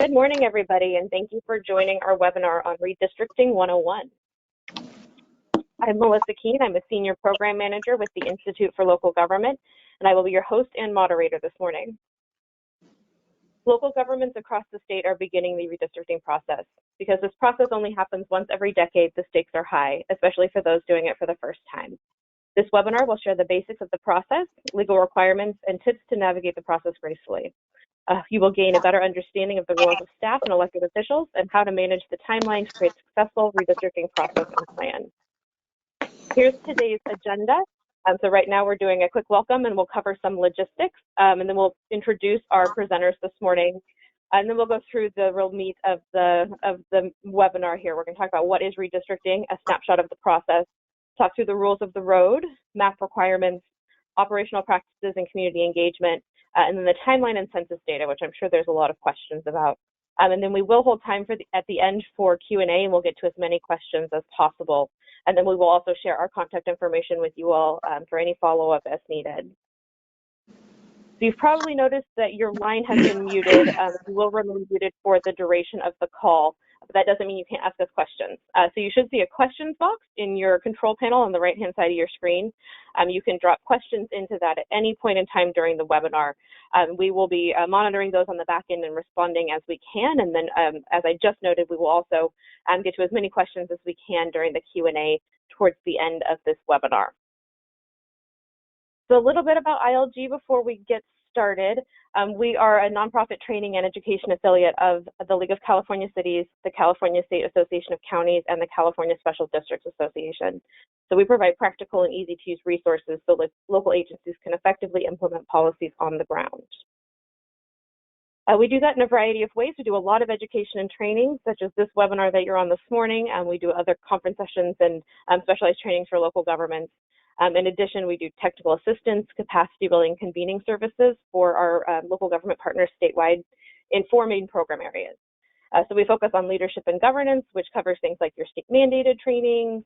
Good morning, everybody, and thank you for joining our webinar on Redistricting 101. I'm Melissa Keene. I'm a Senior Program Manager with the Institute for Local Government, and I will be your host and moderator this morning. Local governments across the state are beginning the redistricting process. Because this process only happens once every decade, the stakes are high, especially for those doing it for the first time. This webinar will share the basics of the process, legal requirements, and tips to navigate the process gracefully. You will gain a better understanding of the roles of staff and elected officials and how to manage the timeline to create a successful redistricting process and plan. Here's today's agenda. So right now we're doing a quick welcome and we'll cover some logistics, and then we'll introduce our presenters this morning, and then we'll go through the real meat of the webinar here. We're going to talk about what is redistricting, a snapshot of the process, talk through the rules of the road, map requirements, operational practices and community engagement, and then the timeline and census data, which I'm sure there's a lot of questions about. And then we will hold time for at the end for Q&A, and we'll get to as many questions as possible. And then we will also share our contact information with you all for any follow-up as needed. So you've probably noticed that your line has been muted. You will remain muted for the duration of the call, but that doesn't mean you can't ask us questions. So you should see a questions box in your control panel on the right-hand side of your screen. You can drop questions into that at any point in time during the webinar. We will be monitoring those on the back end and responding as we can. And then, as I just noted, we will also get to as many questions as we can during the Q&A towards the end of this webinar. So a little bit about ILG before we get started. We are a nonprofit training and education affiliate of the League of California Cities, the California State Association of Counties, and the California Special Districts Association. So we provide practical and easy to use resources so that local agencies can effectively implement policies on the ground. We do that in a variety of ways. We do a lot of education and training, such as this webinar that you're on this morning, and we do other conference sessions and specialized trainings for local governments. In addition, we do technical assistance, capacity building, convening services for our local government partners statewide in 4 main program areas. So we focus on leadership and governance, which covers things like your state mandated training,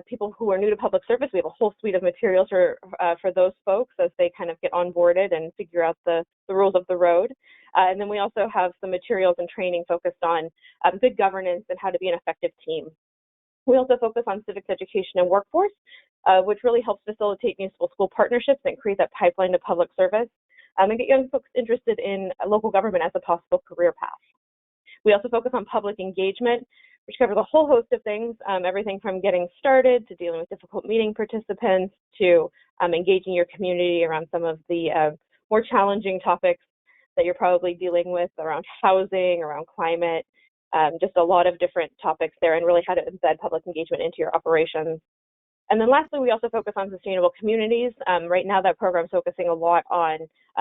people who are new to public service. We have a whole suite of materials for those folks as they kind of get onboarded and figure out the rules of the road. And then we also have some materials and training focused on good governance and how to be an effective team. We also focus on civics education and workforce, which really helps facilitate municipal school partnerships and create that pipeline to public service, and get young folks interested in local government as a possible career path. We also focus on public engagement, which covers a whole host of things, everything from getting started to dealing with difficult meeting participants to engaging your community around some of the more challenging topics that you're probably dealing with around housing, around climate, just a lot of different topics there, and really how to embed public engagement into your operations. And then lastly, we also focus on sustainable communities. Right now that program is focusing a lot on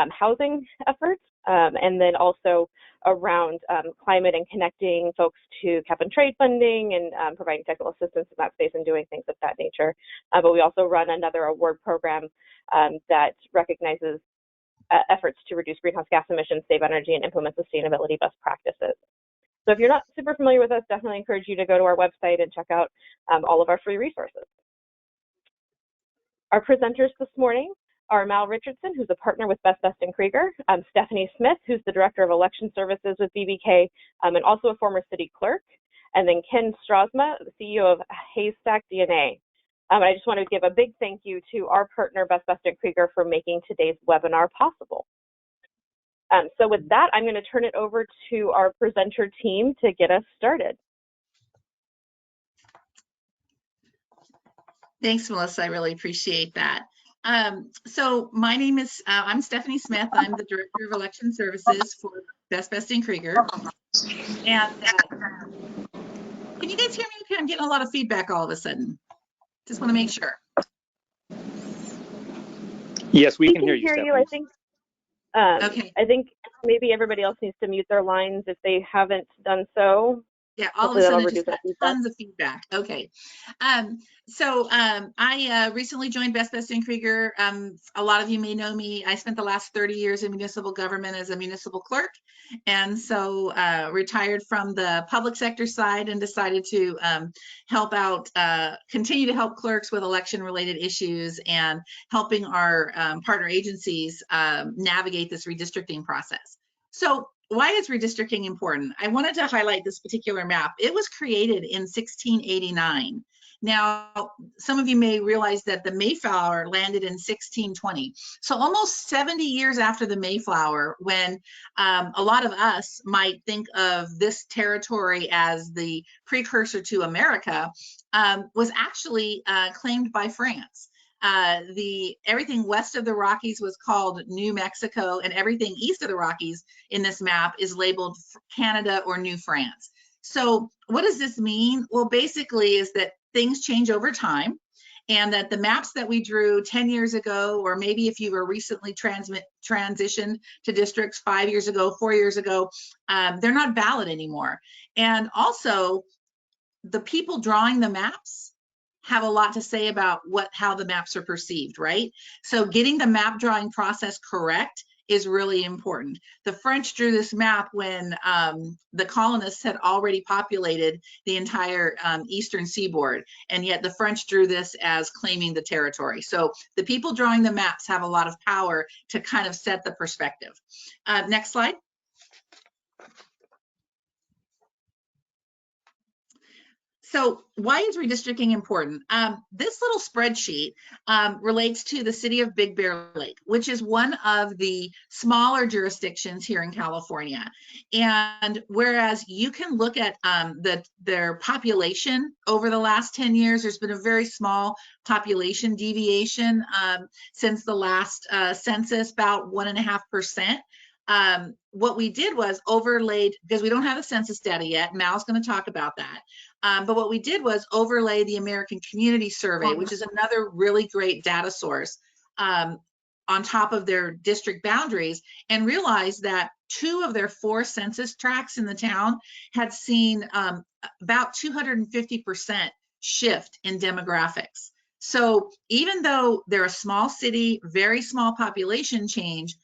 housing efforts, and then also around climate and connecting folks to cap and trade funding and providing technical assistance in that space and doing things of that nature. But we also run another award program that recognizes efforts to reduce greenhouse gas emissions, save energy, and implement sustainability best practices. So if you're not super familiar with us, definitely encourage you to go to our website and check out all of our free resources. Our presenters this morning are Mal Richardson, who's a partner with Best and Krieger, Stephanie Smith, who's the Director of Election Services with BBK, and also a former city clerk, and then Ken Strasma, the CEO of HaystaqDNA. I just want to give a big thank you to our partner, Best and Krieger, for making today's webinar possible. So with that, I'm going to turn it over to our presenter team to get us started. Thanks, Melissa. I really appreciate that. So my name is, I'm Stephanie Smith. I'm the Director of Election Services for Best and Krieger. And can you guys hear me? I'm getting a lot of feedback all of a sudden. Just want to make sure. Yes, we can hear you, Stephanie. I think. Okay. I think maybe everybody else needs to mute their lines if they haven't done so. Yeah, all of a sudden just got tons of feedback. Okay. I recently joined Best and Krieger. A lot of you may know me. I spent the last 30 years in municipal government as a municipal clerk. And so retired from the public sector side and decided to help out, continue to help clerks with election related issues and helping our partner agencies navigate this redistricting process. So why is redistricting important? I wanted to highlight this particular map. It was created in 1689. Now, some of you may realize that the Mayflower landed in 1620. So almost 70 years after the Mayflower, when a lot of us might think of this territory as the precursor to America, was actually claimed by France. Everything west of the Rockies was called New Mexico, and everything east of the Rockies in this map is labeled Canada or New France. So what does this mean? Well, basically is that things change over time, and that the maps that we drew 10 years ago, or maybe if you were recently transitioned to districts 5 years ago, 4 years ago, they're not valid anymore. And also, the people drawing the maps have a lot to say about how the maps are perceived, right? So getting the map drawing process correct is really important. The French drew this map when the colonists had already populated the entire eastern seaboard, and yet the French drew this as claiming the territory. So the people drawing the maps have a lot of power to kind of set the perspective. Next slide. So why is redistricting important? This little spreadsheet relates to the city of Big Bear Lake, which is one of the smaller jurisdictions here in California. And whereas you can look at their population over the last 10 years, there's been a very small population deviation since the last census, about 1.5%. What we did was overlaid, because we don't have the census data yet, Mal's going to talk about that. But what we did was overlay the American Community Survey, which is another really great data source, on top of their district boundaries, and realized that 2 of their 4 census tracts in the town had seen about 250% shift in demographics. So even though they're a small city, very small population change,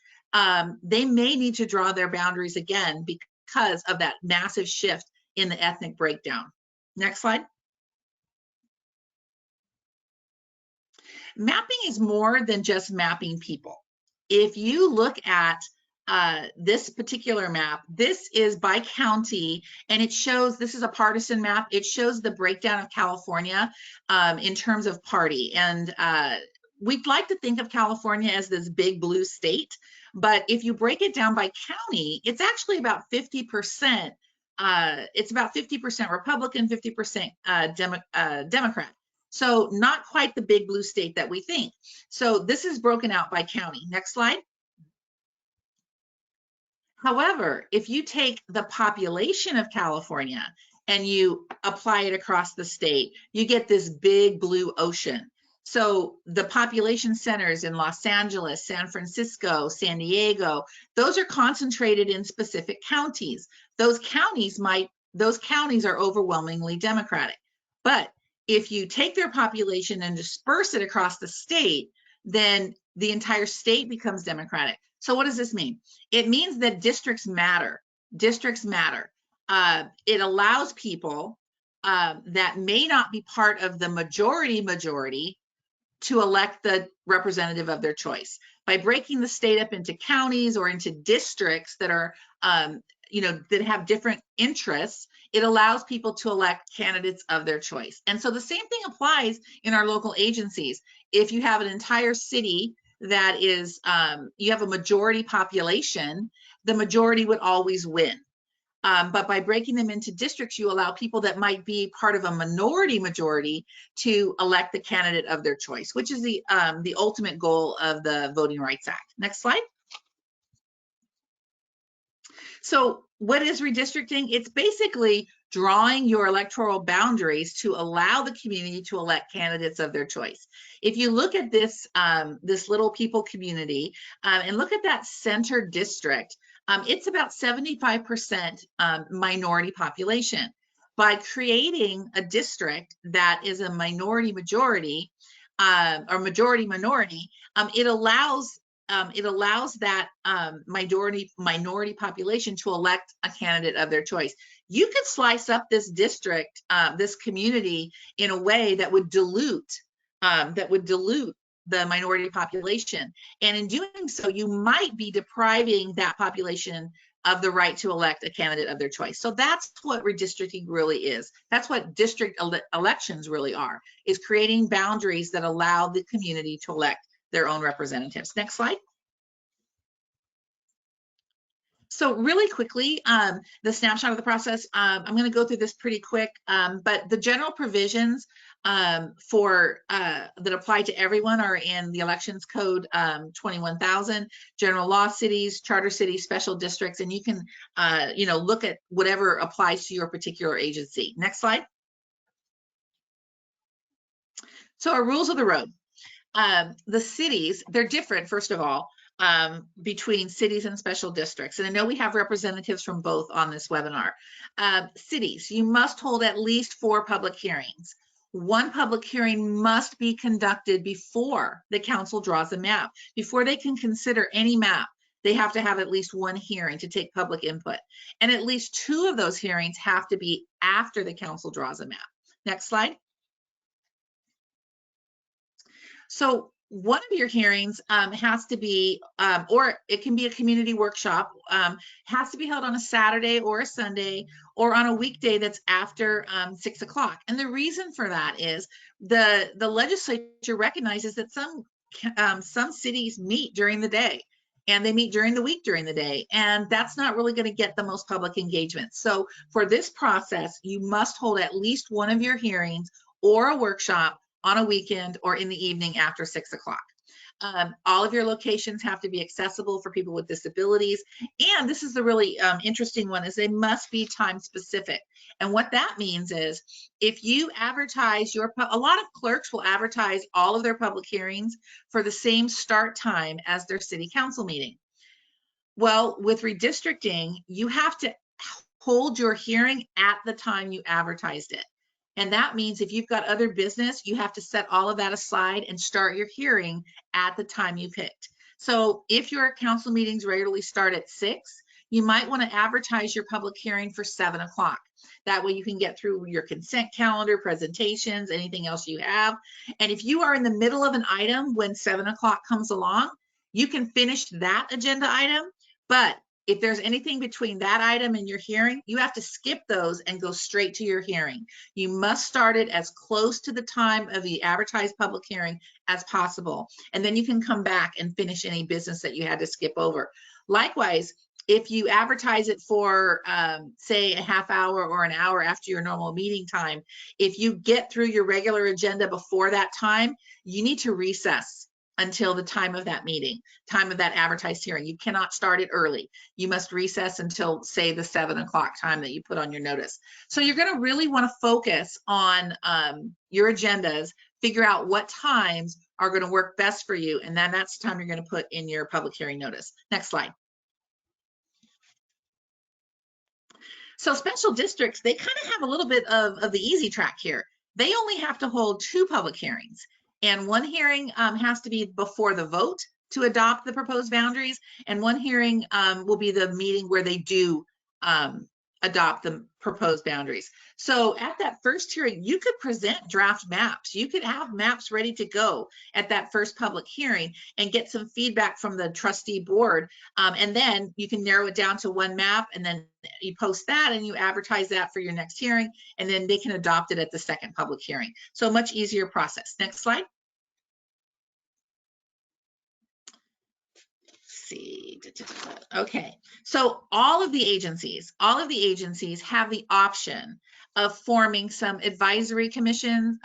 they may need to draw their boundaries again because of that massive shift in the ethnic breakdown. Next slide. Mapping is more than just mapping people. If you look at this particular map, this is by county, and it shows, this is a partisan map. It shows the breakdown of California in terms of party. And we'd like to think of California as this big blue state, but if you break it down by county, it's actually about 50%. It's about 50% Republican, 50% Democrat. So not quite the big blue state that we think. So this is broken out by county. Next slide. However, if you take the population of California and you apply it across the state, you get this big blue ocean. So the population centers in Los Angeles, San Francisco, San Diego, those are concentrated in specific counties. Those counties are overwhelmingly Democratic. But if you take their population and disperse it across the state, then the entire state becomes Democratic. So what does this mean? It means that districts matter. Districts matter. It allows people that may not be part of the majority to elect the representative of their choice. By breaking the state up into counties or into districts that are, that have different interests, it allows people to elect candidates of their choice. And so the same thing applies in our local agencies. If you have an entire city that is, you have a majority population, the majority would always win. But by breaking them into districts, you allow people that might be part of a majority to elect the candidate of their choice, which is the ultimate goal of the Voting Rights Act. Next slide. So what is redistricting? It's basically drawing your electoral boundaries to allow the community to elect candidates of their choice. If you look at this, this little people community and look at that center district, it's about 75% minority population. By creating a district that is a minority-majority or majority-minority, it allows that minority population to elect a candidate of their choice. You could slice up this district, this community, in a way that would dilute the minority population. And in doing so, you might be depriving that population of the right to elect a candidate of their choice. So that's what redistricting really is. That's what district elections really are, is creating boundaries that allow the community to elect their own representatives. Next slide. So really quickly, the snapshot of the process, I'm going to go through this pretty quick, but the general provisions that apply to everyone are in the Elections Code 21,000, general law cities, charter cities, special districts, and you can look at whatever applies to your particular agency. Next slide. So our rules of the road. The cities, they're different, first of all, between cities and special districts. And I know we have representatives from both on this webinar. Cities, you must hold at least 4 public hearings. 1 public hearing must be conducted before the council draws a map. Before they can consider any map, they have to have at least 1 hearing to take public input. And at least 2 of those hearings have to be after the council draws a map. Next slide. So one of your hearings has to be, or it can be a community workshop, has to be held on a Saturday or a Sunday or on a weekday that's after 6 o'clock. And the reason for that is the legislature recognizes that some cities meet during the day, and they meet during the week during the day, and that's not really going to get the most public engagement. So for this process, you must hold at least one of your hearings or a workshop on a weekend or in the evening after 6 o'clock. All of your locations have to be accessible for people with disabilities. And this is the really interesting one, is they must be time specific. And what that means is if you advertise a lot of clerks will advertise all of their public hearings for the same start time as their city council meeting. Well, with redistricting, you have to hold your hearing at the time you advertised it. And that means if you've got other business, you have to set all of that aside and start your hearing at the time you picked. So if your council meetings regularly start at 6, you might want to advertise your public hearing for 7 o'clock. That way you can get through your consent calendar, presentations, anything else you have. And if you are in the middle of an item when 7 o'clock comes along, you can finish that agenda item. But if there's anything between that item and your hearing, you have to skip those and go straight to your hearing. You must start it as close to the time of the advertised public hearing as possible. And then you can come back and finish any business that you had to skip over. Likewise, if you advertise it for, say, a half hour or an hour after your normal meeting time, if you get through your regular agenda before that time, you need to recess until the time of that meeting, time of that advertised hearing. You cannot start it early. You must recess until, say, the 7 o'clock time that you put on your notice. So you're going to really want to focus on your agendas, figure out what times are going to work best for you, and then that's the time you're going to put in your public hearing notice. Next slide. So special districts, they kind of have a little bit of the easy track here. They only have to hold 2 public hearings. And 1 hearing has to be before the vote to adopt the proposed boundaries. And 1 hearing will be the meeting where they do adopt the proposed boundaries. So at that first hearing, you could present draft maps. You could have maps ready to go at that first public hearing and get some feedback from the trustee board. And then you can narrow it down to 1 map, and then you post that and you advertise that for your next hearing, and then they can adopt it at the second public hearing. So much easier process. Next slide. See. Okay, so all of the agencies have the option of forming some advisory commission,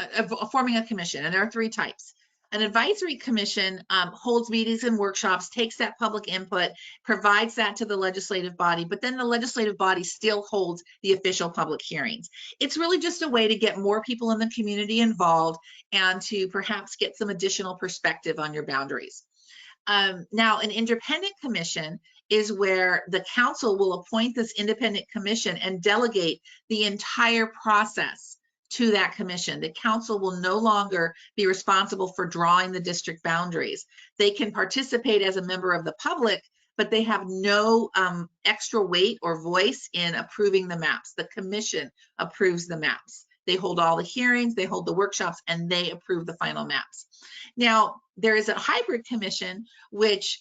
forming a commission, and there are 3 types. An advisory commission holds meetings and workshops, takes that public input, provides that to the legislative body, but then the legislative body still holds the official public hearings. It's really just a way to get more people in the community involved and to perhaps get some additional perspective on your boundaries. Now, an independent commission is where the council will appoint this independent commission and delegate the entire process to that commission. The council will no longer be responsible for drawing the district boundaries. They can participate as a member of the public, but they have no extra weight or voice in approving the maps. The commission approves the maps. They hold all the hearings, they hold the workshops, and they approve the final maps. Now, there is a hybrid commission, which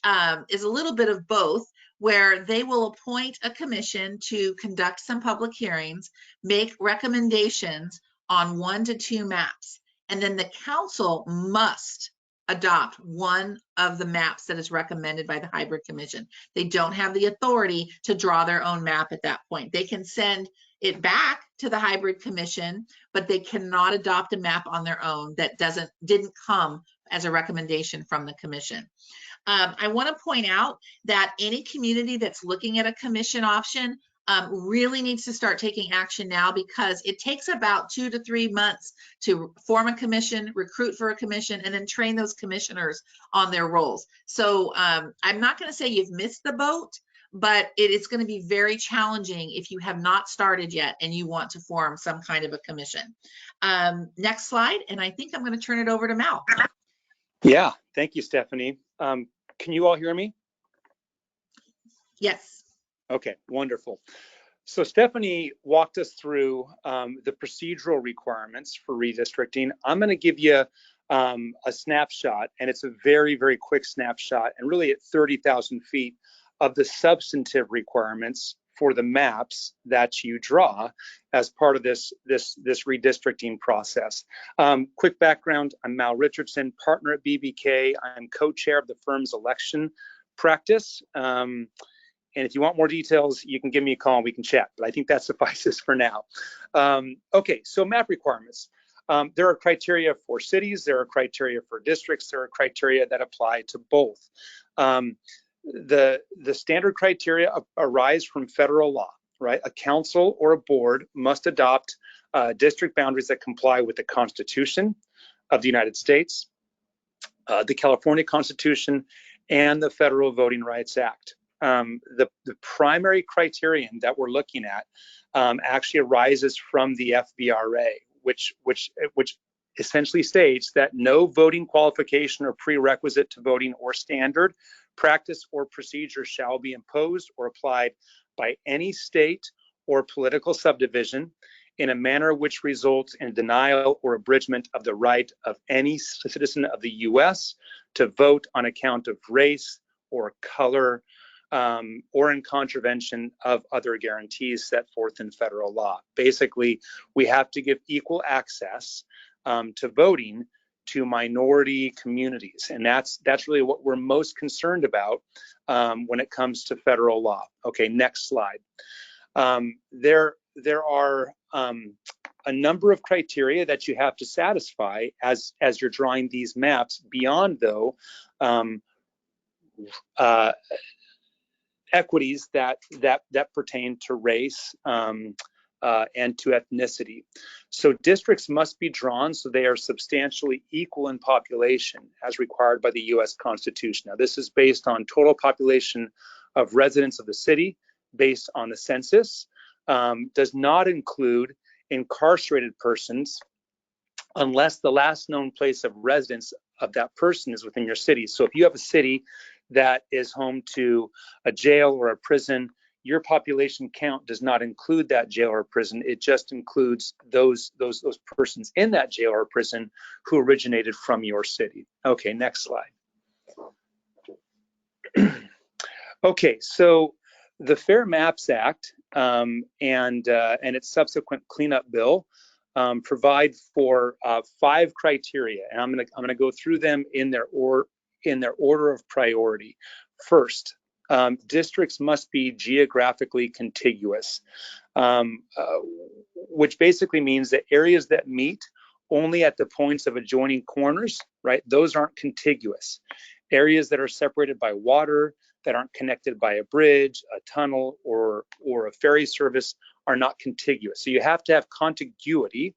is a little bit of both, where they will appoint a commission to conduct some public hearings, make recommendations on 1 to 2 maps, and then the council must adopt one of the maps that is recommended by the hybrid commission. They don't have the authority to draw their own map at that point. They can send it back to the hybrid commission, but they cannot adopt a map on their own that didn't come as a recommendation from the commission. I want to point out that any community that's looking at a commission option really needs to start taking action now, because it takes about 2 to 3 months to form a commission, recruit for a commission, and then train those commissioners on their roles. So I'm not going to say you've missed the boat, but it is going to be very challenging if you have not started yet and you want to form some kind of a commission. Next slide, and I think I'm going to turn it over to Mal. Yeah, thank you, Stephanie. Can you all hear me? Yes. Okay, wonderful. So Stephanie walked us through the procedural requirements for redistricting. I'm going to give you a snapshot, and it's a very, very quick snapshot, and really at 30,000 feet of the substantive requirements for the maps that you draw as part of this redistricting process. Quick background, I'm Mal Richardson, partner at BBK. I'm co-chair of the firm's election practice. And if you want more details, you can give me a call and we can chat, but I think that suffices for now. Okay, so map requirements. There are criteria for cities, there are criteria for districts, there are criteria that apply to both. The standard criteria arise from federal law, right? A council or a board must adopt district boundaries that comply with the Constitution of the United States, the California Constitution, and the Federal Voting Rights Act. The primary criterion that we're looking at actually arises from the FVRA, which essentially states that no voting qualification or prerequisite to voting or standard, practice, or procedure shall be imposed or applied by any state or political subdivision in a manner which results in denial or abridgment of the right of any citizen of the U.S. to vote on account of race or color, or in contravention of other guarantees set forth in federal law. Basically, we have to give equal access to voting to minority communities, and that's really what we're most concerned about when it comes to federal law. Okay, next slide. There are a number of criteria that you have to satisfy as you're drawing these maps beyond, though, equities that pertain to race and to ethnicity. So districts must be drawn so they are substantially equal in population as required by the U.S. Constitution. Now, this is based on total population of residents of the city based on the census, does not include incarcerated persons unless the last known place of residence of that person is within your city. So if you have a city that is home to a jail or a prison, your population count does not include that jail or prison. It just includes those persons in that jail or prison who originated from your city. Okay, next slide. Okay, so the Fair Maps Act and its subsequent cleanup bill provide for 5 criteria, and I'm gonna go through them in their order of priority. First, districts must be geographically contiguous, which basically means that areas that meet only at the points of adjoining corners, right? Those aren't contiguous. Areas that are separated by water, that aren't connected by a bridge, a tunnel, or a ferry service are not contiguous. So you have to have contiguity,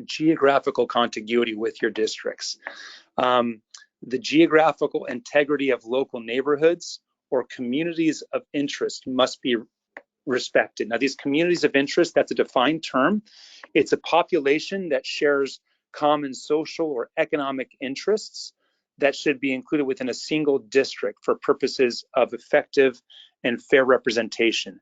geographical contiguity with your districts. The geographical integrity of local neighborhoods or communities of interest must be respected. Now, these communities of interest, that's a defined term. It's a population that shares common social or economic interests that should be included within a single district for purposes of effective and fair representation.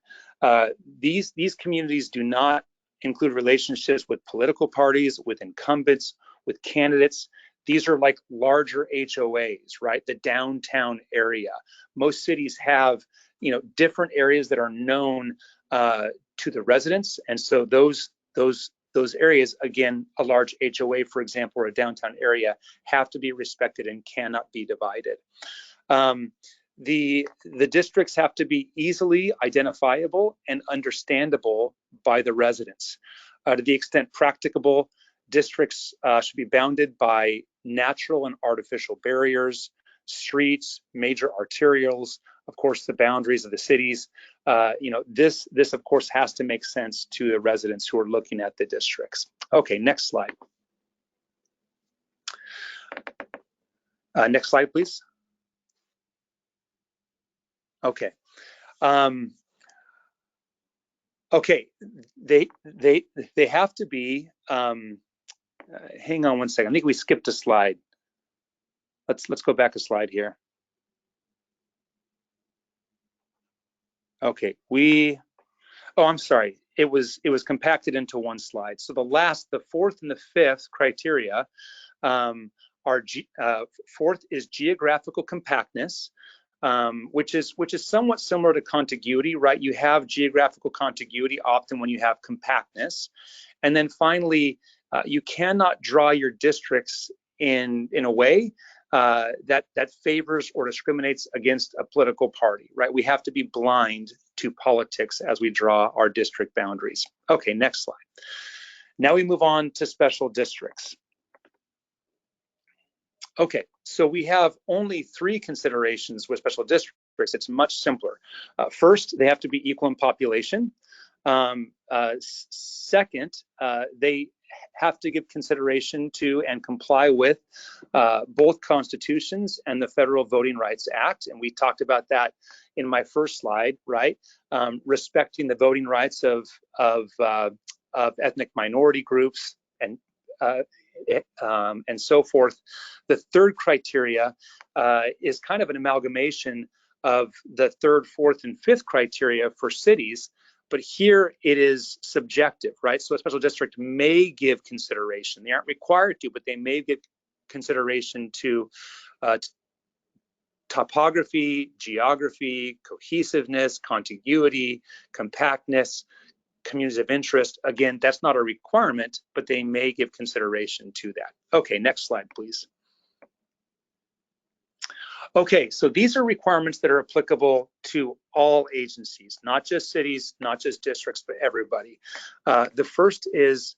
These communities do not include relationships with political parties, with incumbents, with candidates. These are like larger HOAs, right? The downtown area. Most cities have different areas that are known to the residents, and so those areas, again, a large HOA, for example, or a downtown area, have to be respected and cannot be divided. The districts have to be easily identifiable and understandable by the residents. To the extent practicable, districts should be bounded by natural and artificial barriers, streets, major arterials, of course, the boundaries of the cities. This of course has to make sense to the residents who are looking at the districts. Okay, next slide. Next slide, please. Okay. Okay, they have to be, hang on one second. I think we skipped a slide. Let's go back a slide here. Okay, oh, I'm sorry. It was compacted into one slide. So the fourth and the fifth criteria fourth is geographical compactness, which is somewhat similar to contiguity, right? You have geographical contiguity often when you have compactness. And then finally, you cannot draw your districts in a way that favors or discriminates against a political party, right? We have to be blind to politics as we draw our district boundaries. Okay, next slide. Now we move on to special districts. Okay, so we have only 3 considerations with special districts. It's much simpler. First, they have to be equal in population. Second, they have to give consideration to and comply with both constitutions and the Federal Voting Rights Act. And we talked about that in my first slide, right? Respecting the voting rights of ethnic minority groups and so forth. The third criteria is kind of an amalgamation of the third, fourth, and fifth criteria for cities, but here it is subjective, right? So a special district may give consideration. They aren't required to, but they may give consideration to topography, geography, cohesiveness, contiguity, compactness, communities of interest. Again, that's not a requirement, but they may give consideration to that. Okay, next slide, please. Okay, so these are requirements that are applicable to all agencies, not just cities, not just districts, but everybody. The first is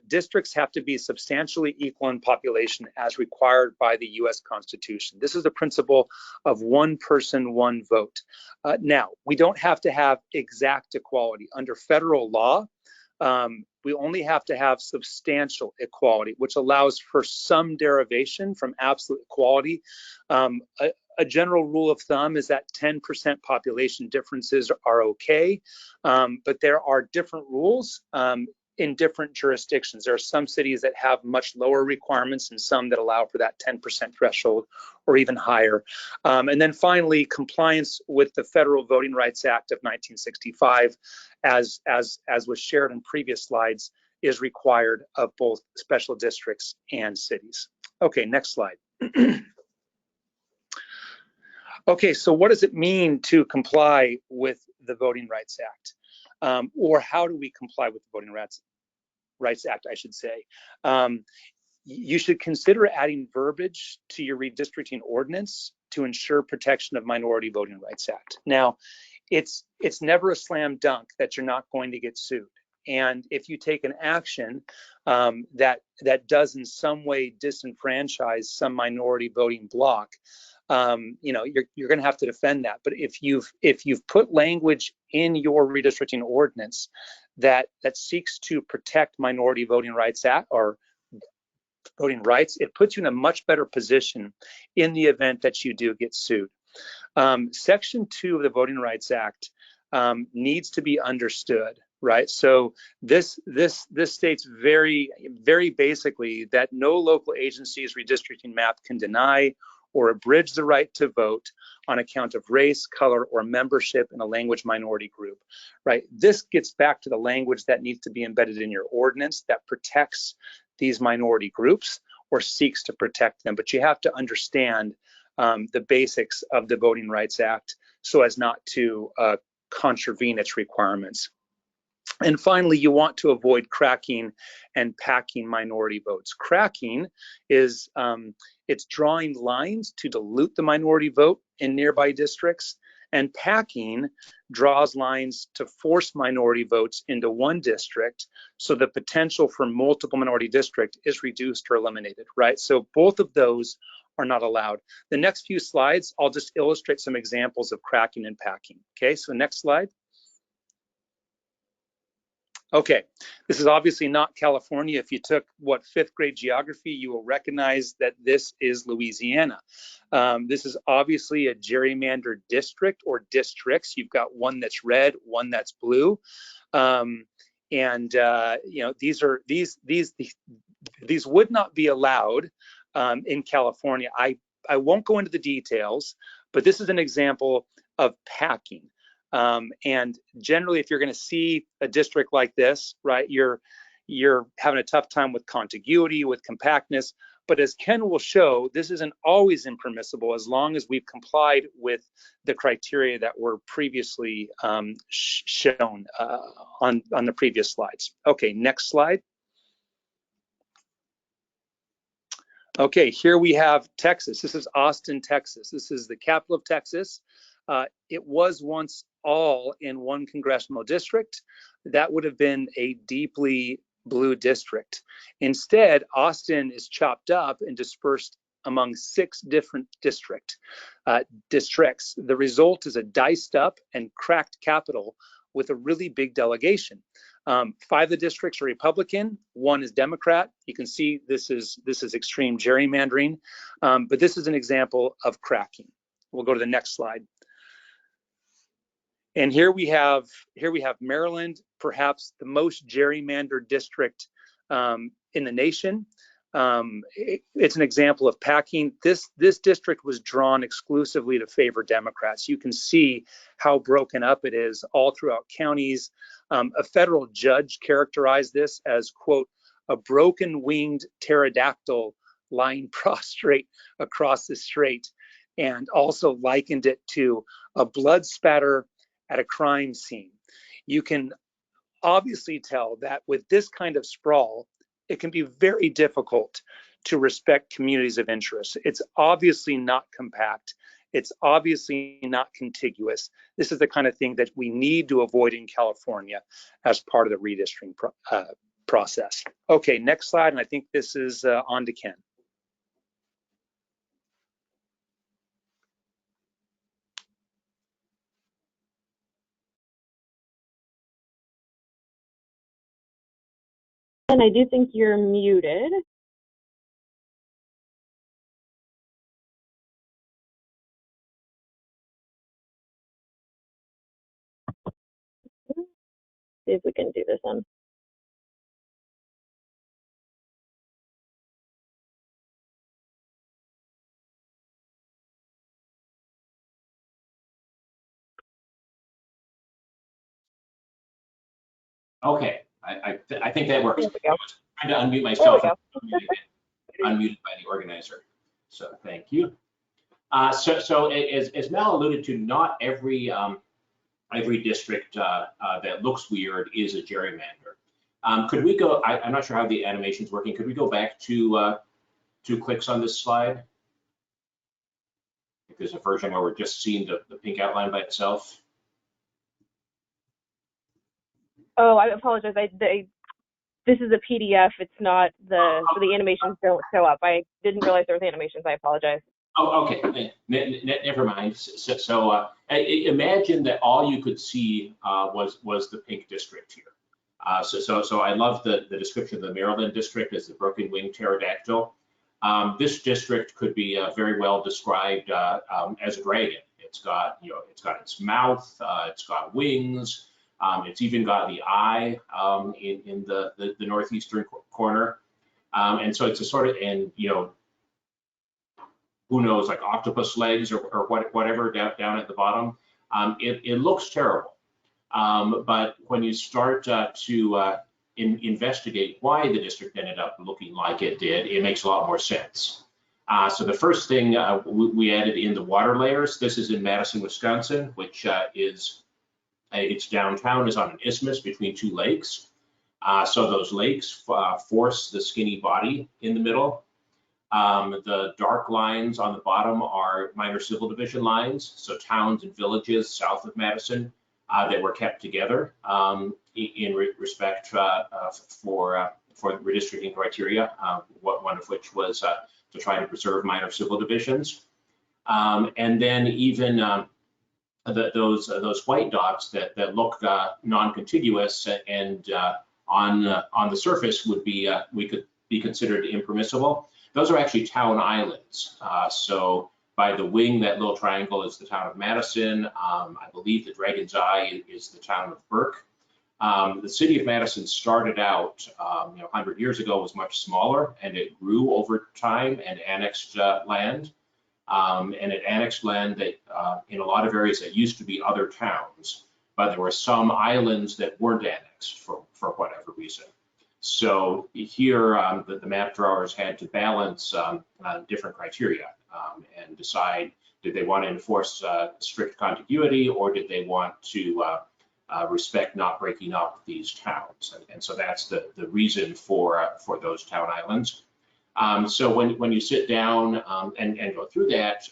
districts have to be substantially equal in population as required by the US Constitution. This is the principle of one person, one vote. Now, we don't have to have exact equality. Under federal law, we only have to have substantial equality, which allows for some derivation from absolute equality. A general rule of thumb is that 10% population differences are okay, but there are different rules in different jurisdictions. There are some cities that have much lower requirements and some that allow for that 10% threshold or even higher. And then finally, compliance with the Federal Voting Rights Act of 1965, as was shared in previous slides, is required of both special districts and cities. Okay, next slide. Okay, so what does it mean to comply with the Voting Rights Act? Or how do we comply with the Voting Rights Act, I should say. You should consider adding verbiage to your redistricting ordinance to ensure protection of Minority Voting Rights Act. Now, it's never a slam dunk that you're not going to get sued. And if you take an action that does in some way disenfranchise some minority voting block, you're going to have to defend that. But if you've put language in your redistricting ordinance that seeks to protect Minority Voting Rights Act or voting rights, it puts you in a much better position in the event that you do get sued. Section 2 of the Voting Rights Act needs to be understood, right? So this states very, very basically that no local agency's redistricting map can deny or abridge the right to vote on account of race, color, or membership in a language minority group, right? This gets back to the language that needs to be embedded in your ordinance that protects these minority groups or seeks to protect them. But you have to understand the basics of the Voting Rights Act so as not to contravene its requirements. And finally, you want to avoid cracking and packing minority votes. Cracking is it's drawing lines to dilute the minority vote in nearby districts, and packing draws lines to force minority votes into one district, so the potential for multiple minority district is reduced or eliminated, right? So both of those are not allowed. The next few slides, I'll just illustrate some examples of cracking and packing. Okay, so next slide. Okay, this is obviously not California. If you took, what, 5th grade geography, you will recognize that this is Louisiana. This is obviously a gerrymandered district or districts. You've got one that's red, one that's blue. You know, these would not be allowed in California. I won't go into the details, but this is an example of packing. And generally, if you're going to see a district like this, right, you're having a tough time with contiguity, with compactness. But as Ken will show, this isn't always impermissible as long as we've complied with the criteria that were previously shown on the previous slides. Okay, next slide. Okay, here we have Texas. This is Austin, Texas. This is the capital of Texas. It was once all in one congressional district. That would have been a deeply blue district. Instead, Austin is chopped up and dispersed among 6 different districts. The result is a diced up and cracked capital with a really big delegation. 5 of the districts are Republican, 1 is Democrat. You can see this is extreme gerrymandering, but this is an example of cracking. We'll go to the next slide. And here we have Maryland, perhaps the most gerrymandered district in the nation. It's an example of packing. This district was drawn exclusively to favor Democrats. You can see how broken up it is all throughout counties. A federal judge characterized this as, quote, a broken-winged pterodactyl lying prostrate across the strait, and also likened it to a blood spatter at a crime scene. You can obviously tell that with this kind of sprawl, it can be very difficult to respect communities of interest. It's obviously not compact. It's obviously not contiguous. This is the kind of thing that we need to avoid in California as part of the redistricting process. Okay, next slide, and I think this is on to Ken. And I do think you're muted. See if we can do this one. Okay, I think that works. There we go. I was trying to unmute myself, unmuted by the organizer. So thank you. So as Mel alluded to, not every district that looks weird is a gerrymander. Could we go? I'm not sure how the animation's working. Could we go back to 2 clicks on this slide? If there's a version where we're just seeing the pink outline by itself. Oh, I apologize. This is a PDF. It's not so the animations don't show up. I didn't realize there was animations. I apologize. Oh, okay. Never mind. So imagine that all you could see was the pink district here. So I love the description of the Maryland district as the broken winged pterodactyl. This district could be very well described as a dragon. It's got its mouth. It's got wings. It's even got the eye in the northeastern corner, and so it's a sort of, and who knows, like octopus legs or whatever down at the bottom. It looks terrible, but when you start to investigate why the district ended up looking like it did, it makes a lot more sense. So the first thing we added in the water layers. This is in Madison, Wisconsin, which its downtown is on an isthmus between two lakes. So those lakes force the skinny body in the middle. The dark lines on the bottom are minor civil division lines, so towns and villages south of Madison that were kept together in respect for redistricting criteria, one of which was to try to preserve minor civil divisions. And then even those white dots that look non-contiguous and on the surface would be we could be considered impermissible. Those are actually town islands. So by the wing, that little triangle is the town of Madison. I believe the Dragon's Eye is the town of Burke. The city of Madison started out, 100 years ago, was much smaller, and it grew over time and annexed land. And it annexed land that in a lot of areas that used to be other towns, but there were some islands that weren't annexed for whatever reason. So here, the map drawers had to balance different criteria and decide, did they want to enforce strict contiguity, or did they want to respect not breaking up these towns? And so that's the reason for those town islands. So when you sit down and go through that,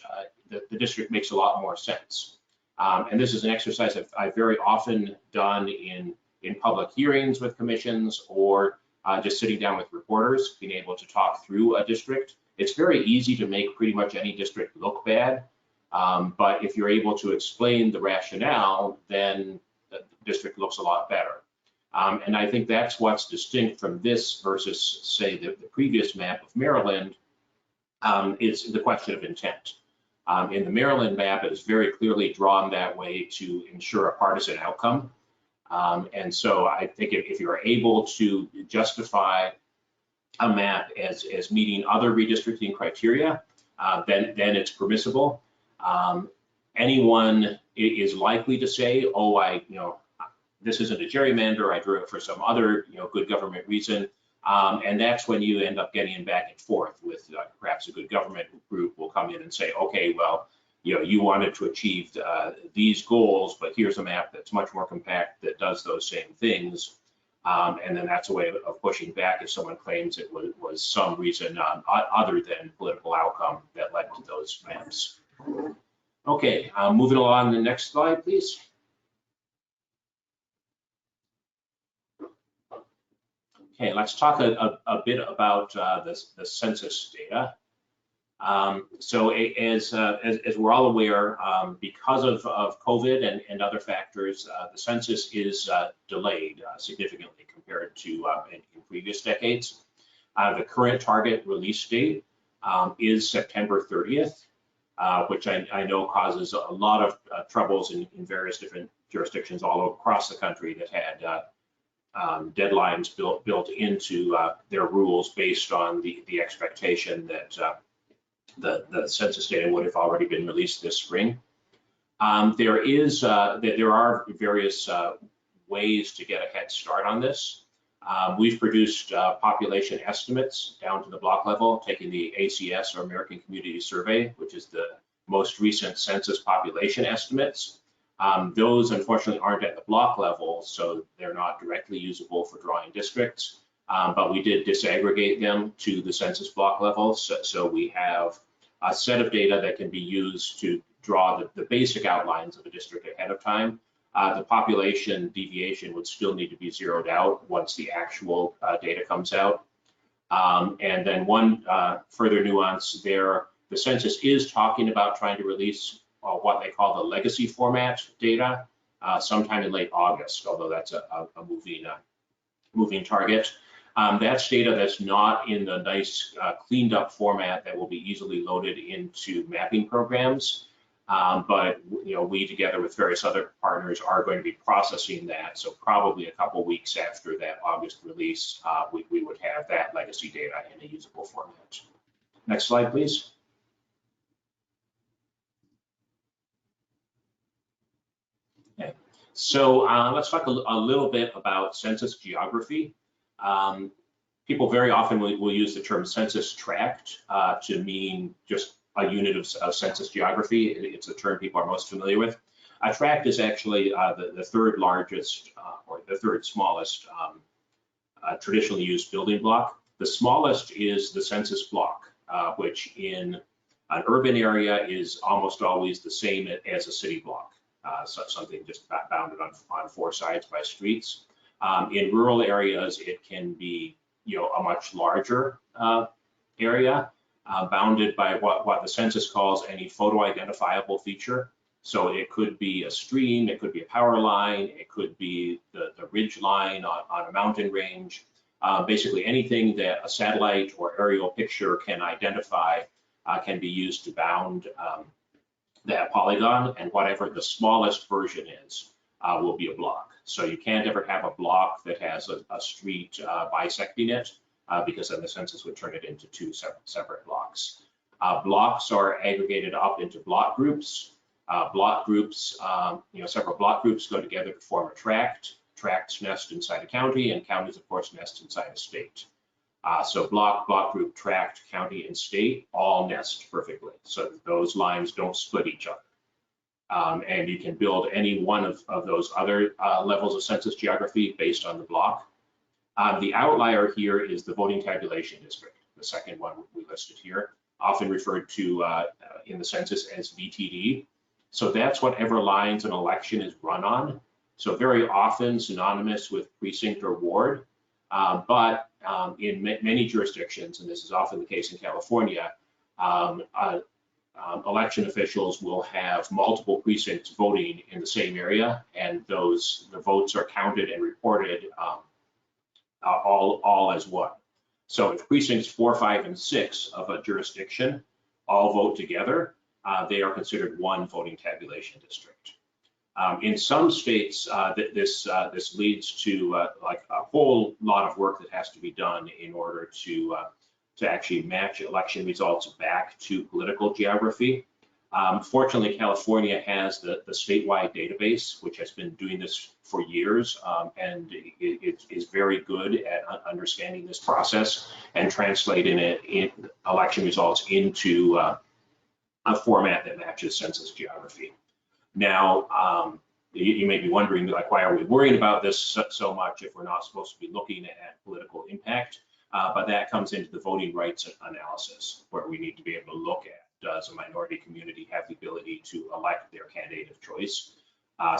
the district makes a lot more sense. And this is an exercise I've very often done in public hearings with commissions, or just sitting down with reporters, being able to talk through a district. It's very easy to make pretty much any district look bad, but if you're able to explain the rationale, then the district looks a lot better. And I think that's what's distinct from this versus, say, the previous map of Maryland, is the question of intent. In the Maryland map, it is very clearly drawn that way to ensure a partisan outcome. And so I think if you're able to justify a map as meeting other redistricting criteria, then it's permissible. Anyone is likely to say, oh, this isn't a gerrymander, I drew it for some other good government reason. And that's when you end up getting back and forth with perhaps a good government group will come in and say, okay, well, you wanted to achieve these goals, but here's a map that's much more compact that does those same things. And then that's a way of pushing back if someone claims it was some reason other than political outcome that led to those maps. Okay, moving along to the next slide, please. Okay, let's talk a bit about the census data. So as we're all aware, because of COVID and other factors, the census is delayed significantly compared to in previous decades. The current target release date is September 30th, which I know causes a lot of troubles in various different jurisdictions all across the country that had deadlines built into their rules based on the expectation that the census data would have already been released this spring. There are various ways to get a head start on this. We've produced population estimates down to the block level, taking the ACS, or American Community Survey, which is the most recent census population estimates. Those unfortunately aren't at the block level, so they're not directly usable for drawing districts, but we did disaggregate them to the census block level. So we have a set of data that can be used to draw the basic outlines of a district ahead of time. The population deviation would still need to be zeroed out once the actual data comes out. And then one further nuance there, the census is talking about trying to release what they call the legacy format data sometime in late August, although that's a moving target. That's data that's not in the nice cleaned up format that will be easily loaded into mapping programs. But we, together with various other partners, are going to be processing that. So probably a couple weeks after that August release, we would have that legacy data in a usable format. Next slide, please. Okay. So let's talk a little bit about census geography. People very often will use the term census tract to mean just a unit of census geography. It's a term people are most familiar with. A tract is actually the third largest or the third smallest traditionally used building block. The smallest is the census block, which in an urban area is almost always the same as a city block, so something just bounded on four sides by streets. In rural areas, it can be a much larger area, bounded by what the census calls any photo identifiable feature. So it could be a stream, it could be a power line, it could be the ridge line on a mountain range. Basically anything that a satellite or aerial picture can identify can be used to bound that polygon, and whatever the smallest version is will be a block. So you can't ever have a block that has a street bisecting it, because then the census would turn it into two separate blocks. Blocks are aggregated up into block groups. Several block groups go together to form a tract. Tracts nest inside a county, and counties, of course, nest inside a state. So block group, tract, county, and state all nest perfectly, so that those lines don't split each other. And you can build any one of those other levels of census geography based on the block. The outlier here is the voting tabulation district, the second one we listed here, often referred to in the census as VTD. So that's whatever lines an election is run on. So very often synonymous with precinct or ward, but in many jurisdictions, and this is often the case in California, election officials will have multiple precincts voting in the same area, and the votes are counted and reported all as one. So if precincts 4, 5, and 6 of a jurisdiction all vote together, they are considered one voting tabulation district. In some states, this leads to like a whole lot of work that has to be done in order to actually match election results back to political geography. Fortunately, California has the statewide database, which has been doing this for years, and it is very good at understanding this process and translating election results into a format that matches census geography. Now, you may be wondering, like, why are we worrying about this so much if we're not supposed to be looking at political impact? But that comes into the voting rights analysis, where we need to be able to look at, does a minority community have the ability to elect their candidate of choice?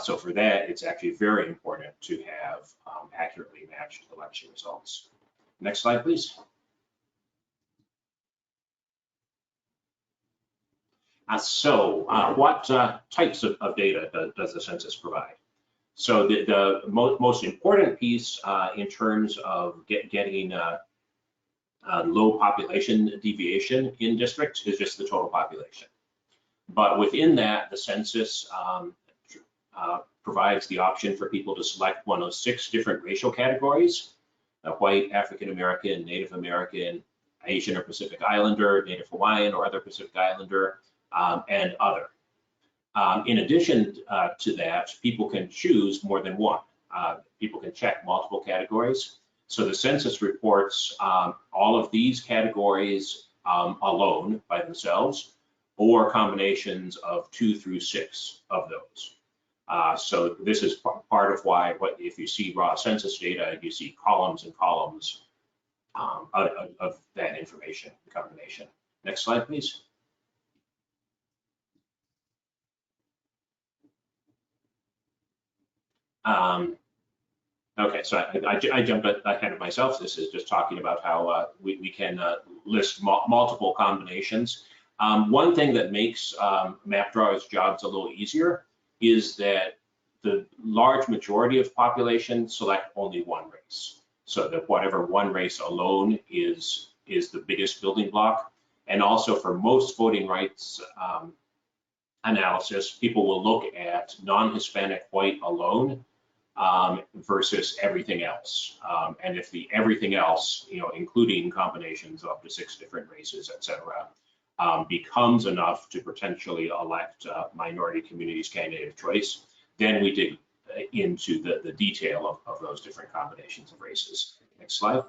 So for that, it's actually very important to have accurately matched election results. Next slide, please. What types of data does the census provide? So the most important piece in terms of getting low population deviation in districts is just the total population. But within that, the census provides the option for people to select one of 6 different racial categories: white, African American, Native American, Asian or Pacific Islander, Native Hawaiian or other Pacific Islander, and other. In addition to that, people can choose more than one. People can check multiple categories. So the census reports all of these categories alone by themselves, or combinations of 2 through 6 of those. So this is part of why, if you see raw census data, you see columns and columns of that information combination. Next slide, please. Okay, so I jumped ahead of myself. This is just talking about how we can list multiple combinations. One thing that makes MapDraw's jobs a little easier is that the large majority of population select only one race. So that whatever one race alone is the biggest building block. And also for most voting rights analysis, people will look at non-Hispanic white alone versus everything else. And if the everything else, including combinations of up to 6 different races, et cetera, becomes enough to potentially elect minority communities' candidate of choice, then we dig into the detail of those different combinations of races. Next slide.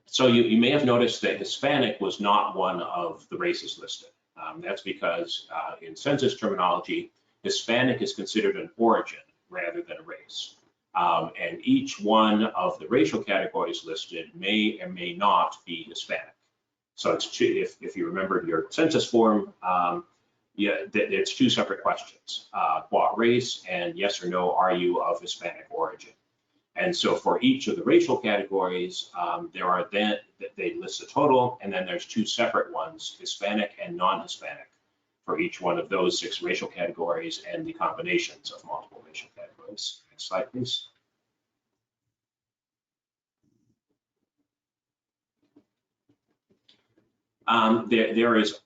So you may have noticed that Hispanic was not one of the races listed. That's because in census terminology, Hispanic is considered an origin rather than a race. And each one of the racial categories listed may or may not be Hispanic. So it's two, if you remember your census form, yeah, it's two separate questions, what race and yes or no, are you of Hispanic origin? And so for each of the racial categories, there are then, they list a total, and then there's two separate ones, Hispanic and non-Hispanic, for each one of those 6 racial categories and the combinations of multiple racial categories. Next slide, please. There is,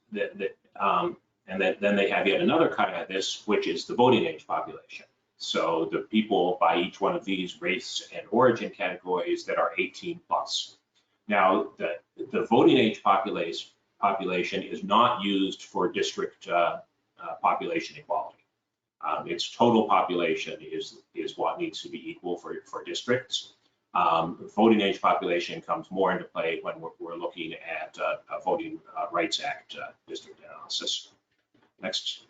and then they have yet another cut at this, which is the voting age population. So the people by each one of these race and origin categories that are 18 plus. Now, the voting age population is not used for district population equality. Its total population is what needs to be equal for districts. Voting age population comes more into play when we're looking at a Voting Rights Act district analysis. Next.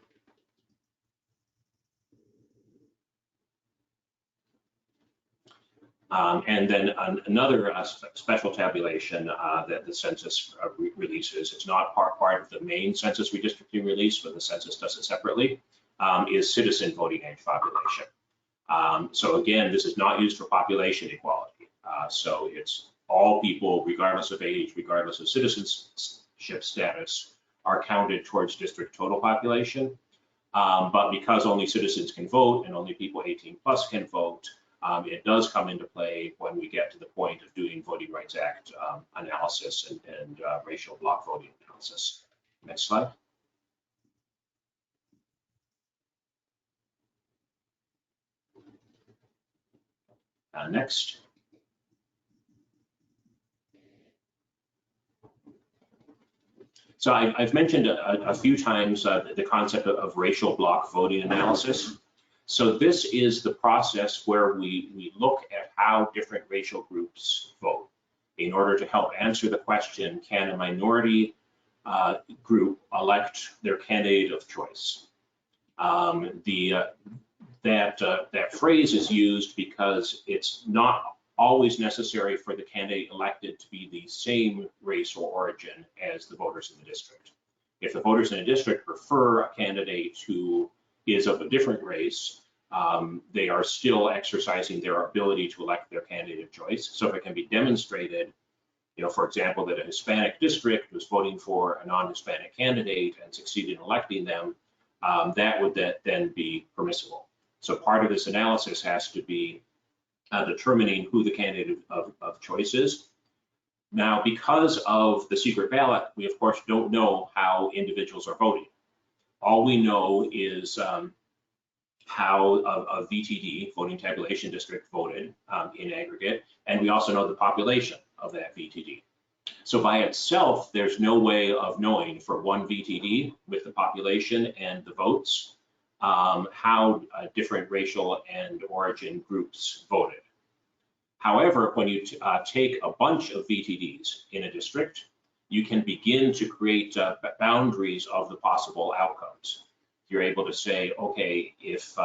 And then another special tabulation that the census releases, it's not part of the main census redistricting release, but the census does it separately, is citizen voting age population. So again, this is not used for population equality. So it's all people, regardless of age, regardless of citizenship status, are counted towards district total population. But because only citizens can vote and only people 18 plus can vote, it does come into play when we get to the point of doing Voting Rights Act analysis and racial block voting analysis. Next slide. Next. So I've mentioned a few times the concept of racial block voting analysis. So this is the process where we look at how different racial groups vote in order to help answer the question, can a minority group elect their candidate of choice? That phrase is used because it's not always necessary for the candidate elected to be the same race or origin as the voters in the district. If the voters in a district prefer a candidate who is of a different race, they are still exercising their ability to elect their candidate of choice. So if it can be demonstrated, for example, that a Hispanic district was voting for a non-Hispanic candidate and succeeded in electing them, that would then be permissible. So part of this analysis has to be determining who the candidate of choice is. Now, because of the secret ballot, we of course don't know how individuals are voting. All we know is how a VTD, voting tabulation district, voted in aggregate, and we also know the population of that VTD. So by itself, there's no way of knowing for one VTD with the population and the votes how different racial and origin groups voted. However, when you take a bunch of VTDs in a district, you can begin to create boundaries of the possible outcomes. You're able to say, okay, if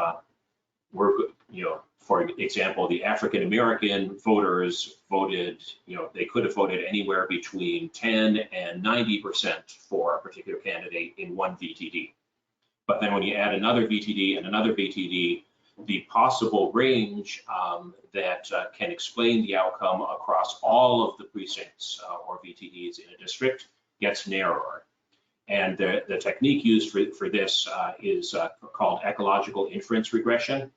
for example, the African American voters voted, they could have voted anywhere between 10 and 90% for a particular candidate in one VTD. But then when you add another VTD and another VTD, the possible range that can explain the outcome across all of the precincts or VTDs in a district gets narrower. And the technique used for this is called ecological inference regression.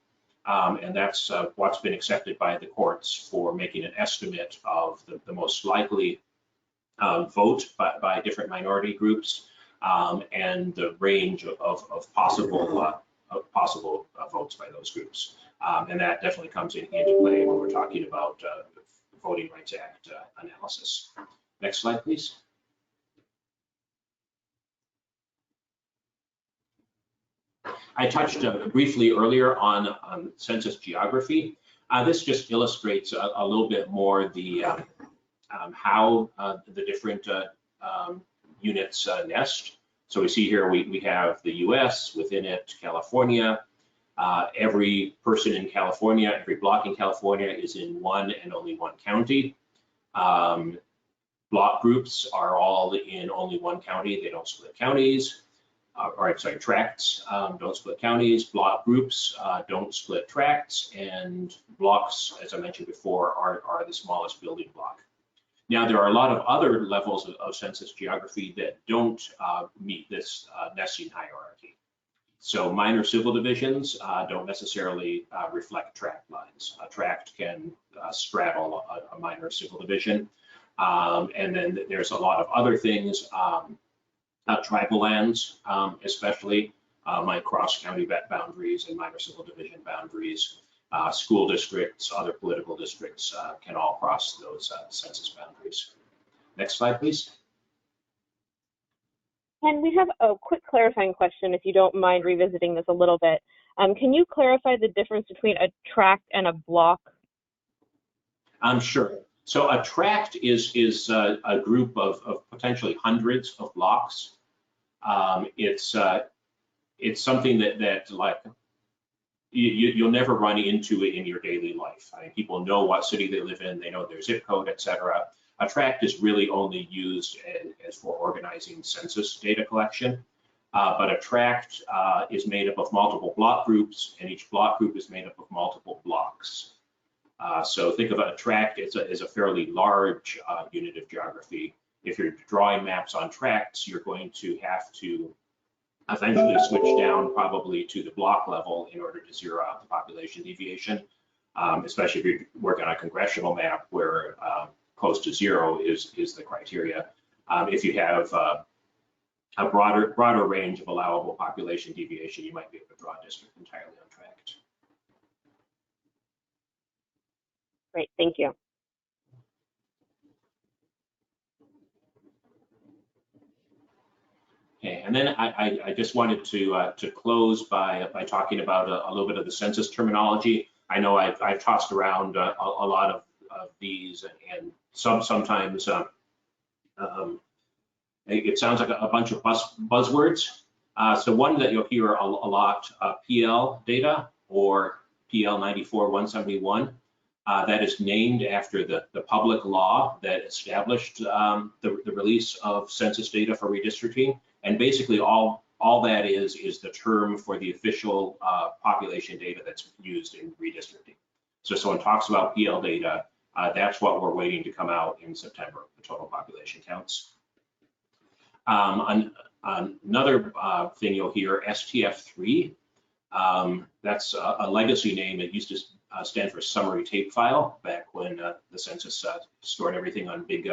And that's what's been accepted by the courts for making an estimate of the most likely vote by different minority groups and the range of possible votes by those groups. And that definitely comes into play when we're talking about Voting Rights Act analysis. Next slide, please. I touched briefly earlier on Census Geography. This just illustrates a little bit more the how the different units nest. So we see here we have the US, within it California. Every person in California, every block in California is in one and only one county. Block groups are all in only one county. They don't split counties. Or I'm sorry, tracts don't split counties. Block groups don't split tracts, and blocks, as I mentioned before, are the smallest building block. Now, there are a lot of other levels of census geography that don't meet this nesting hierarchy. So minor civil divisions don't necessarily reflect tract lines. A tract can straddle a minor civil division. And then there's a lot of other things. Tribal lands, especially, might cross county boundaries and minor civil division boundaries. School districts, other political districts can all cross those census boundaries. Next slide, please. And we have a quick clarifying question, if you don't mind revisiting this a little bit. Can you clarify the difference between a tract and a block? Sure. So a tract is a group of potentially hundreds of blocks. It's something that like you'll never run into it in your daily life. I mean, people know what city they live in, they know their zip code, etc. A tract is really only used as for organizing census data collection. But a tract is made up of multiple block groups, and each block group is made up of multiple blocks. So think of a tract as a fairly large unit of geography. If you're drawing maps on tracts, you're going to have to eventually switch down probably to the block level in order to zero out the population deviation, especially if you're working on a congressional map where close to zero is the criteria. If you have a broader range of allowable population deviation, you might be able to draw a district entirely on tract. Great, thank you. Okay, and then I just wanted to close by talking about a little bit of the census terminology. I know I've tossed around a lot of these, and sometimes it sounds like a bunch of buzzwords. So one that you'll hear a lot, PL data or PL 94-171. That is named after the public law that established the release of census data for redistricting. And basically all that is the term for the official population data that's used in redistricting. So someone talks about PL data, that's what we're waiting to come out in September, the total population counts. Another thing you'll hear, STF3, that's a legacy name. It used to stand for summary tape file back when the census stored everything on big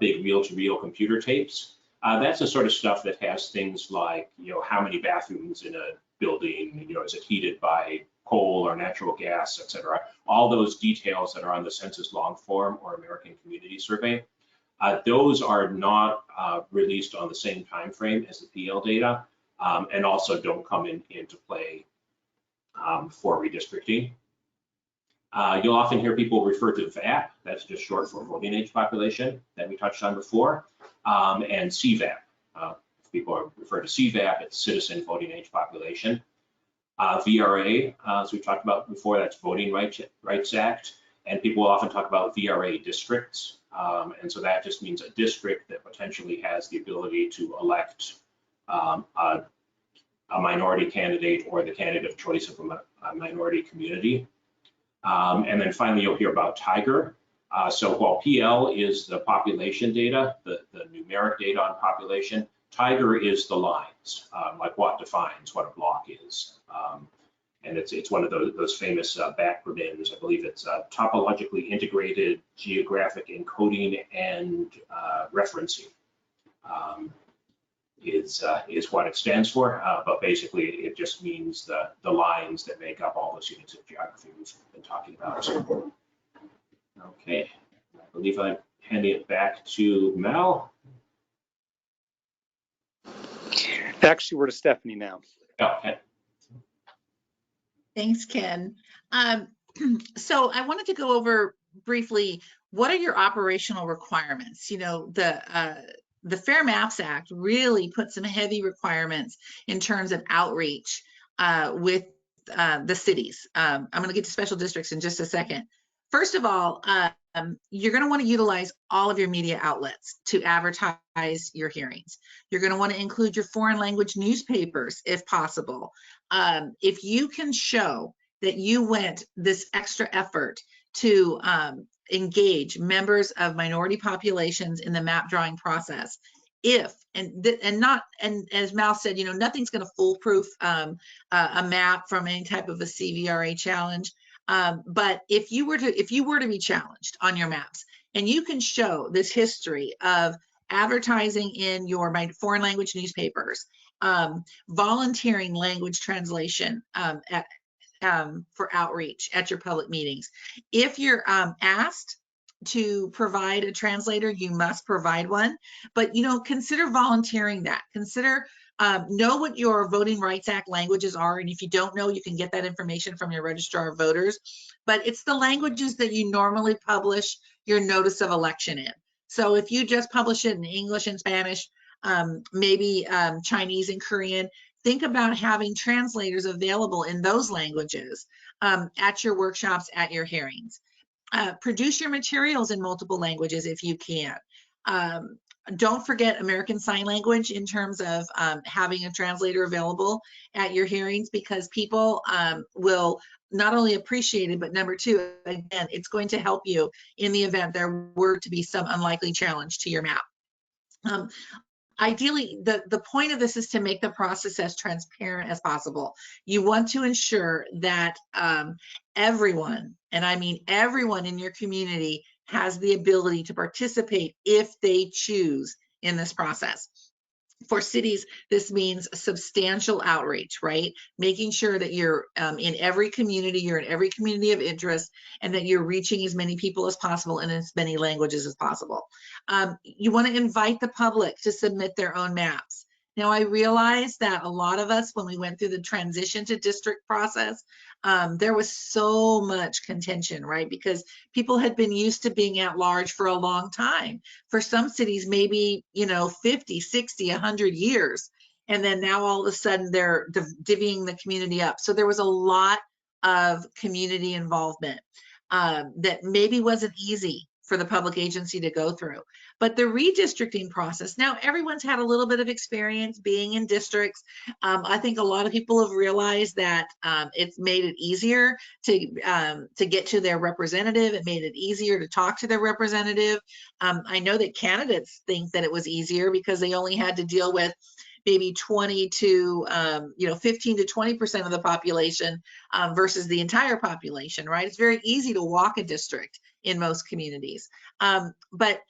reel-to-reel computer tapes. That's the sort of stuff that has things like, how many bathrooms in a building, is it heated by coal or natural gas, et cetera. All those details that are on the census long form or American Community Survey, those are not released on the same time frame as the PL data, and also don't come into play for redistricting. You'll often hear people refer to VAP, that's just short for voting age population that we touched on before, and CVAP. If people refer to CVAP, it's Citizen Voting Age Population. VRA, as we talked about before, that's Voting Rights Act, and people often talk about VRA districts, and so that just means a district that potentially has the ability to elect a minority candidate or the candidate of choice of a minority community. And then finally, you'll hear about Tiger. So while PL is the population data, the numeric data on population, Tiger is the lines, like what defines what a block is. And it's one of those famous acronyms. I believe it's topologically integrated geographic encoding and referencing. Is what it stands for, but basically it just means the lines that make up all those units of geography we've been talking about. Okay, I believe I'm handing it back to Mel. Actually, we're to Stephanie now. Okay. Thanks, Ken. So I wanted to go over briefly, what are your operational requirements? You know, the Fair Maps Act really put some heavy requirements in terms of outreach with the cities. I'm going to get to special districts in just a second. First of all, you're going to want to utilize all of your media outlets to advertise your hearings. You're going to want to include your foreign language newspapers if possible. If you can show that you went this extra effort to engage members of minority populations in the map drawing process, and as Mal said, you know, nothing's going to foolproof a map from any type of a CVRA challenge. But if you were to be challenged on your maps, and you can show this history of advertising in your foreign language newspapers, volunteering language translation for outreach at your public meetings, if you're asked to provide a translator, you must provide one. But, you know, consider volunteering that. Consider know what your Voting Rights Act languages are, and if you don't know, you can get that information from your registrar of voters. But it's the languages that you normally publish your notice of election in. So if you just publish it in English and Spanish, maybe Chinese and Korean, think about having translators available in those languages at your workshops, at your hearings. Produce your materials in multiple languages if you can. Don't forget American Sign Language in terms of having a translator available at your hearings, because people will not only appreciate it, but number two, again, it's going to help you in the event there were to be some unlikely challenge to your map. Ideally, the point of this is to make the process as transparent as possible. You want to ensure that everyone, and I mean everyone in your community, has the ability to participate if they choose in this process. For cities, this means substantial outreach, right? Making sure that you're in every community, you're in every community of interest, and that you're reaching as many people as possible in as many languages as possible. You want to invite the public to submit their own maps. Now, I realize that a lot of us, when we went through the transition to district process, there was so much contention, right? Because people had been used to being at large for a long time. For some cities, maybe, you know, 50, 60, 100 years. And then now all of a sudden they're divvying the community up. So there was a lot of community involvement that maybe wasn't easy for the public agency to go through. But the redistricting process, now everyone's had a little bit of experience being in districts. I think a lot of people have realized that it's made it easier to get to their representative. It made it easier to talk to their representative. I know that candidates think that it was easier because they only had to deal with maybe 20 to 15 to 20% of the population versus the entire population, right? It's very easy to walk a district in most communities. But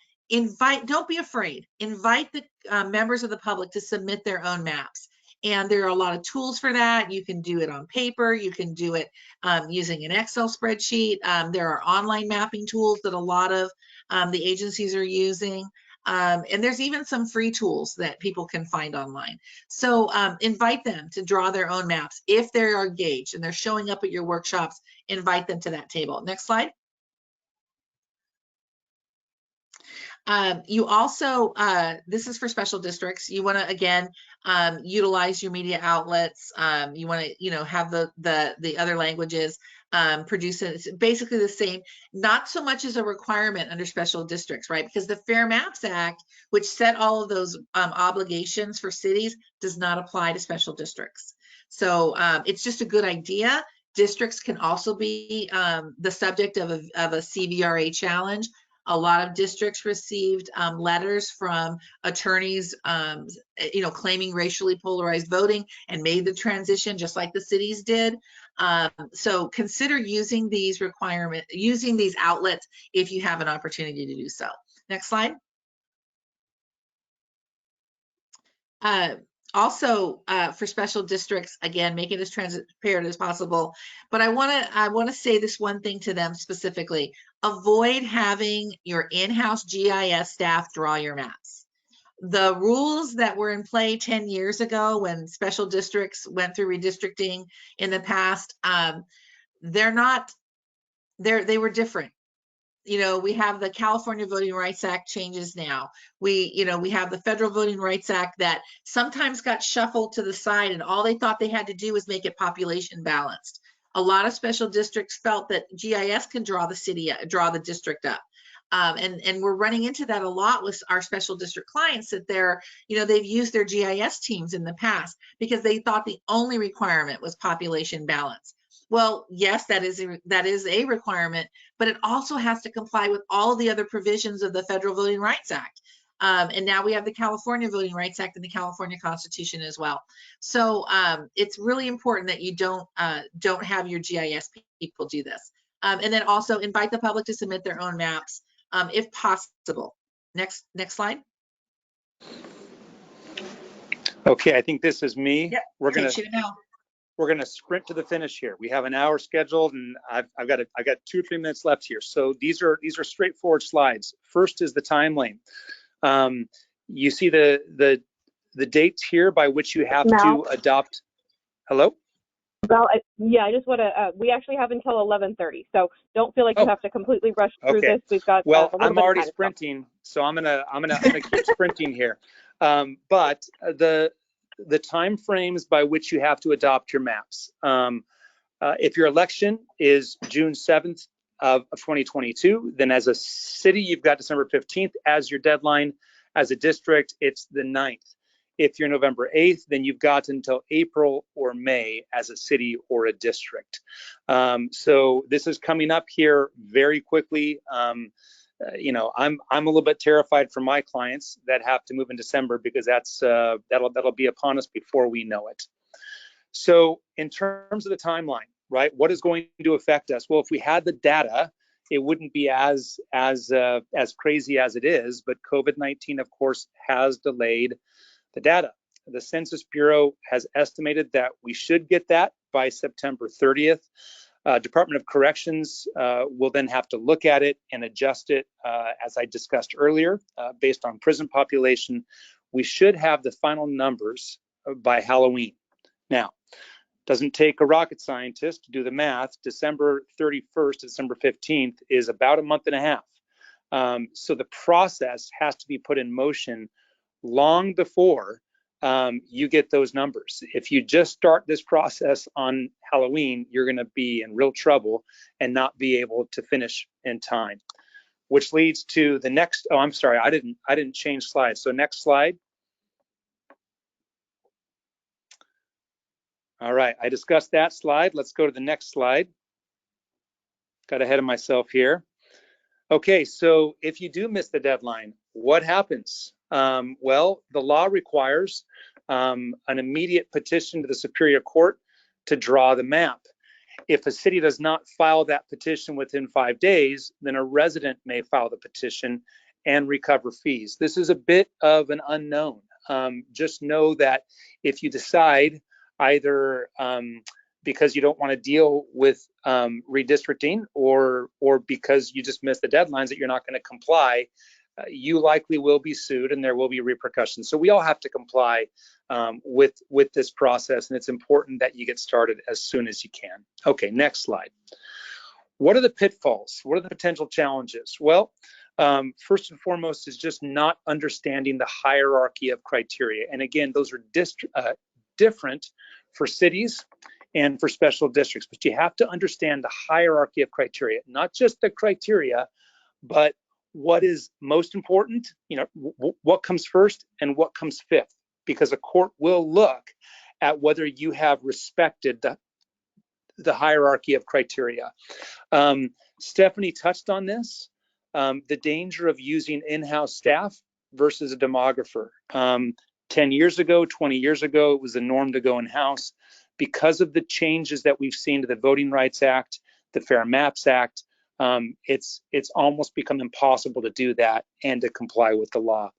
don't be afraid. Invite the members of the public to submit their own maps. And there are a lot of tools for that. You can do it on paper. You can do it using an Excel spreadsheet. There are online mapping tools that a lot of the agencies are using. And there's even some free tools that people can find online. So invite them to draw their own maps. If they're engaged and they're showing up at your workshops, invite them to that table. Next slide. You also, this is for special districts. You want to, again, utilize your media outlets. You want to, have the other languages, produce it. It's basically the same, not so much as a requirement under special districts, right? Because the Fair Maps Act, which set all of those obligations for cities, does not apply to special districts. So it's just a good idea. Districts can also be the subject of a CVRA challenge. A lot of districts received letters from attorneys, claiming racially polarized voting and made the transition just like the cities did. So consider using these outlets if you have an opportunity to do so. Next slide. Also, for special districts, again, make it as transparent as possible. But I want to say this one thing to them specifically: avoid having your in-house GIS staff draw your maps. The rules that were in play 10 years ago when special districts went through redistricting in the past, they were different. we have the California Voting Rights Act changes now. We have the Federal Voting Rights Act that sometimes got shuffled to the side, and all they thought they had to do was make it population balanced. A lot of special districts felt that GIS can draw the district up. And we're running into that a lot with our special district clients, that they've used their GIS teams in the past because they thought the only requirement was population balance. Well, yes, that is a requirement, but it also has to comply with all the other provisions of the Federal Voting Rights Act. And now we have the California Voting Rights Act and the California Constitution as well. So it's really important that you don't have your GIS people do this. And then also invite the public to submit their own maps if possible. Next slide. Okay, I think this is me. Yep. We're gonna sprint to the finish here. We have an hour scheduled, and I've got 2 or 3 minutes left here. So these are straightforward slides. First is the timeline. You see the dates here by which you have to adopt. Hello? Well, I just want to, we actually have until 11:30, so don't feel like you have to completely rush through this. We've got I'm already sprinting, so I'm gonna keep sprinting here. But the time frames by which you have to adopt your maps. If your election is June 7th of 2022, then as a city, you've got December 15th as your deadline. As a district, it's the 9th. If you're November 8th, then you've got until April or May as a city or a district. So this is coming up here very quickly. I'm a little bit terrified for my clients that have to move in December, because that'll be upon us before we know it. So in terms of the timeline, right, what is going to affect us? Well, if we had the data, it wouldn't be as crazy as it is, but COVID-19, of course, has delayed the data. The Census Bureau has estimated that we should get that by September 30th. Department of Corrections will then have to look at it and adjust it, as I discussed earlier, based on prison population. We should have the final numbers by Halloween. Now, doesn't take a rocket scientist to do the math. December 31st to December 15th is about a month and a half. So the process has to be put in motion long before you get those numbers. If you just start this process on Halloween, you're going to be in real trouble and not be able to finish in time. Which leads to the next. Oh, I'm sorry, I didn't change slides. So next slide. All right, I discussed that slide. Let's go to the next slide. Got ahead of myself here. Okay, so if you do miss the deadline, what happens? Well, the law requires an immediate petition to the Superior Court to draw the map. If a city does not file that petition within 5 days, then a resident may file the petition and recover fees. This is a bit of an unknown. Just know that if you decide either because you don't want to deal with redistricting or because you just missed the deadlines that you're not going to comply, you likely will be sued and there will be repercussions. So we all have to comply with this process, and it's important that you get started as soon as you can. Okay, next slide. What are the pitfalls? What are the potential challenges? Well, first and foremost is just not understanding the hierarchy of criteria. And again, those are different for cities and for special districts, but you have to understand the hierarchy of criteria, not just the criteria, but what is most important, what comes first and what comes fifth, because a court will look at whether you have respected the hierarchy of criteria. Stephanie touched on this, the danger of using in-house staff versus a demographer. 10 years ago, 20 years ago, it was the norm to go in-house. Because of the changes that we've seen to the Voting Rights Act, the Fair Maps Act, it's almost become impossible to do that and to comply with the law.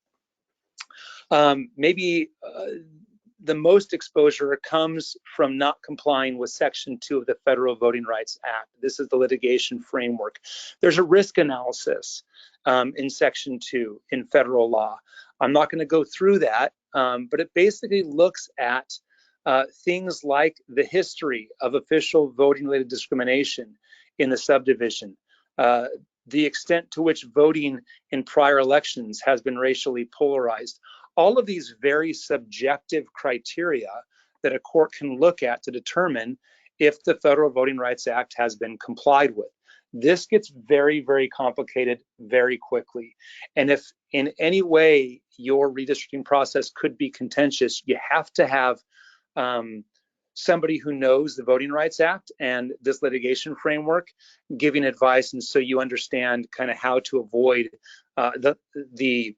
Maybe the most exposure comes from not complying with Section 2 of the Federal Voting Rights Act. This is the litigation framework. There's a risk analysis in Section 2 in federal law. I'm not going to go through that, but it basically looks at things like the history of official voting-related discrimination in the subdivision, the extent to which voting in prior elections has been racially polarized. All of these very subjective criteria that a court can look at to determine if the Federal Voting Rights Act has been complied with. This gets very, very complicated very quickly. And if in any way your redistricting process could be contentious, you have to have somebody who knows the Voting Rights Act and this litigation framework giving advice, and so you understand kind of how to avoid the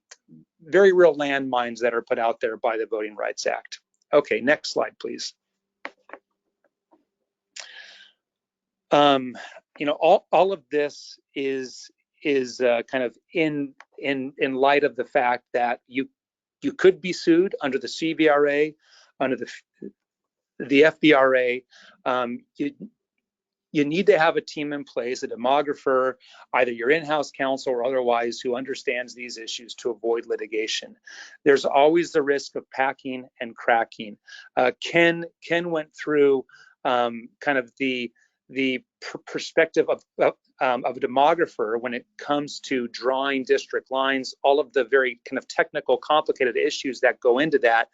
very real landmines that are put out there by the Voting Rights Act. Okay, next slide, please. You know, all of this is kind of in light of the fact that you could be sued under the CVRA, under the FVRA. You need to have a team in place, a demographer, either your in-house counsel or otherwise, who understands these issues to avoid litigation. There's always the risk of packing and cracking. Ken went through kind of the perspective of a demographer when it comes to drawing district lines, all of the very kind of technical, complicated issues that go into that.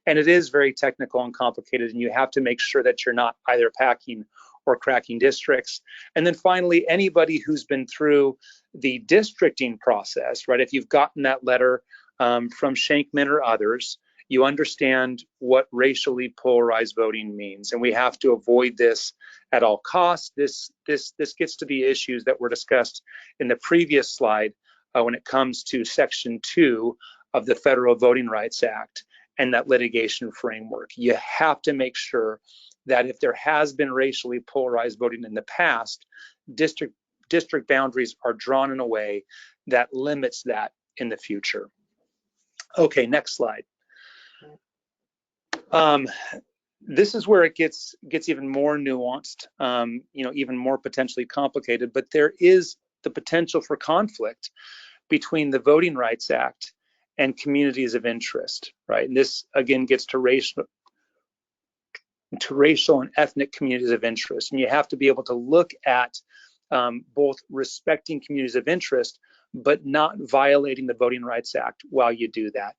And it is very technical and complicated, and you have to make sure that you're not either packing or cracking districts. And then finally, anybody who's been through the districting process, right? If you've gotten that letter from Shankman or others, you understand what racially polarized voting means, and we have to avoid this at all costs. This gets to the issues that were discussed in the previous slide when it comes to Section 2 of the Federal Voting Rights Act and that litigation framework. You have to make sure that if there has been racially polarized voting in the past, district boundaries are drawn in a way that limits that in the future. Okay, next slide. This is where it gets even more nuanced, you know, even more potentially complicated, but there is the potential for conflict between the Voting Rights Act and communities of interest, right? And this again gets to racial and ethnic communities of interest. And you have to be able to look at both respecting communities of interest, but not violating the Voting Rights Act while you do that.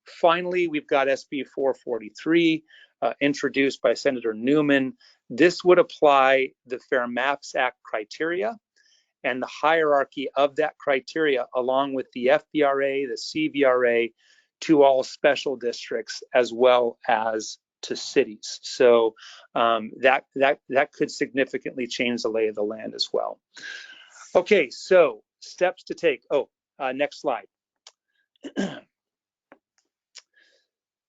Finally, we've got SB 443 introduced by Senator Newman. This would apply the Fair Maps Act criteria and the hierarchy of that criteria, along with the FVRA, the CVRA, to all special districts as well as to cities. So that could significantly change the lay of the land as well. Okay, so steps to take. Next slide.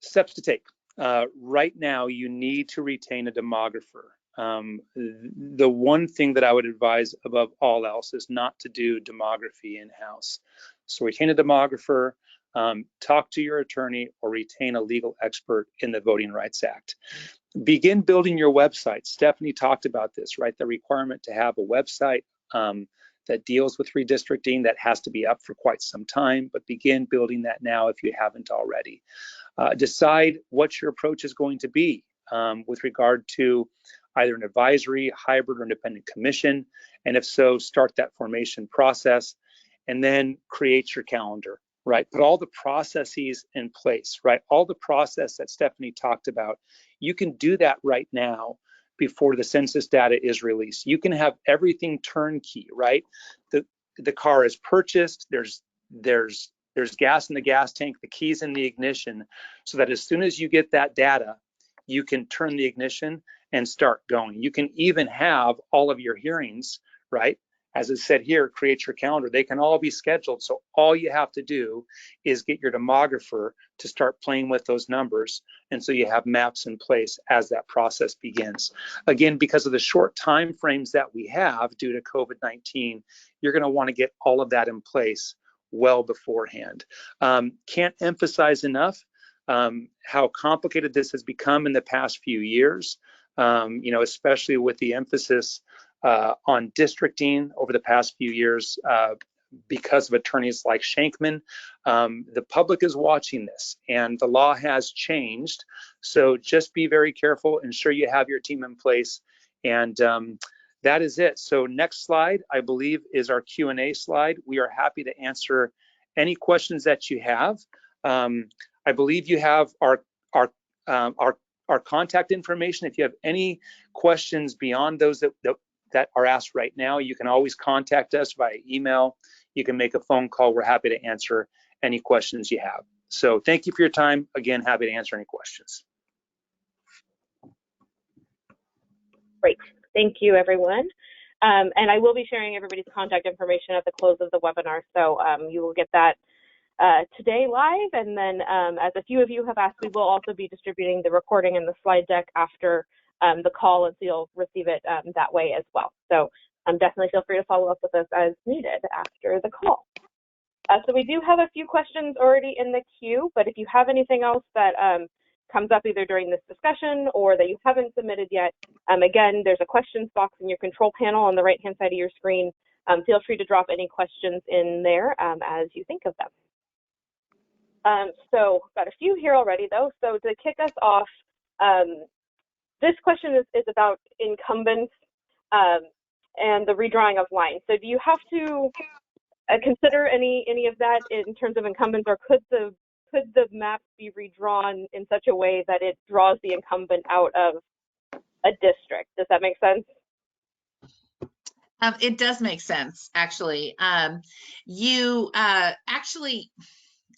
Steps to take. Right now, you need to retain a demographer. The one thing that I would advise above all else is not to do demography in-house. So retain a demographer, talk to your attorney, or retain a legal expert in the Voting Rights Act. Begin building your website. Stephanie talked about this, right? The requirement to have a website that deals with redistricting that has to be up for quite some time, but begin building that now if you haven't already. Decide what your approach is going to be with regard to either an advisory, hybrid, or independent commission, and if so, start that formation process, and then create your calendar, right? Put all the processes in place, right? All the process that Stephanie talked about, you can do that right now before the census data is released. You can have everything turnkey, right? The car is purchased, there's gas in the gas tank, the keys in the ignition, so that as soon as you get that data, you can turn the ignition and start going. You can even have all of your hearings, right? As it said here, create your calendar. They can all be scheduled. So all you have to do is get your demographer to start playing with those numbers. And so you have maps in place as that process begins. Again, because of the short time frames that we have due to COVID-19, you're going to want to get all of that in place well beforehand. Can't emphasize enough how complicated this has become in the past few years, you know, especially with the emphasis on districting over the past few years because of attorneys like Shankman. The public is watching this, and the law has changed. So just be very careful, ensure you have your team in place, and that is it. So next slide, I believe, is our Q&A slide. We are happy to answer any questions that you have. I believe you have our contact information. If you have any questions beyond those that are asked right now, you can always contact us via email. You can make a phone call. We're happy to answer any questions you have. So thank you for your time. Again, happy to answer any questions. Great. Thank you, everyone. And I will be sharing everybody's contact information at the close of the webinar. So you will get that today live. And then as a few of you have asked, we will also be distributing the recording and the slide deck after the call, and so you'll receive it that way as well. So definitely feel free to follow up with us as needed after the call. So we do have a few questions already in the queue, but if you have anything else that comes up either during this discussion or that you haven't submitted yet, again, there's a questions box in your control panel on the right-hand side of your screen. Feel free to drop any questions in there as you think of them. So got a few here already, though. So to kick us off, this question is about incumbents and the redrawing of lines. So do you have to consider any of that in terms of incumbents, or could the map be redrawn in such a way that it draws the incumbent out of a district? Does that make sense? It does make sense, actually. You actually,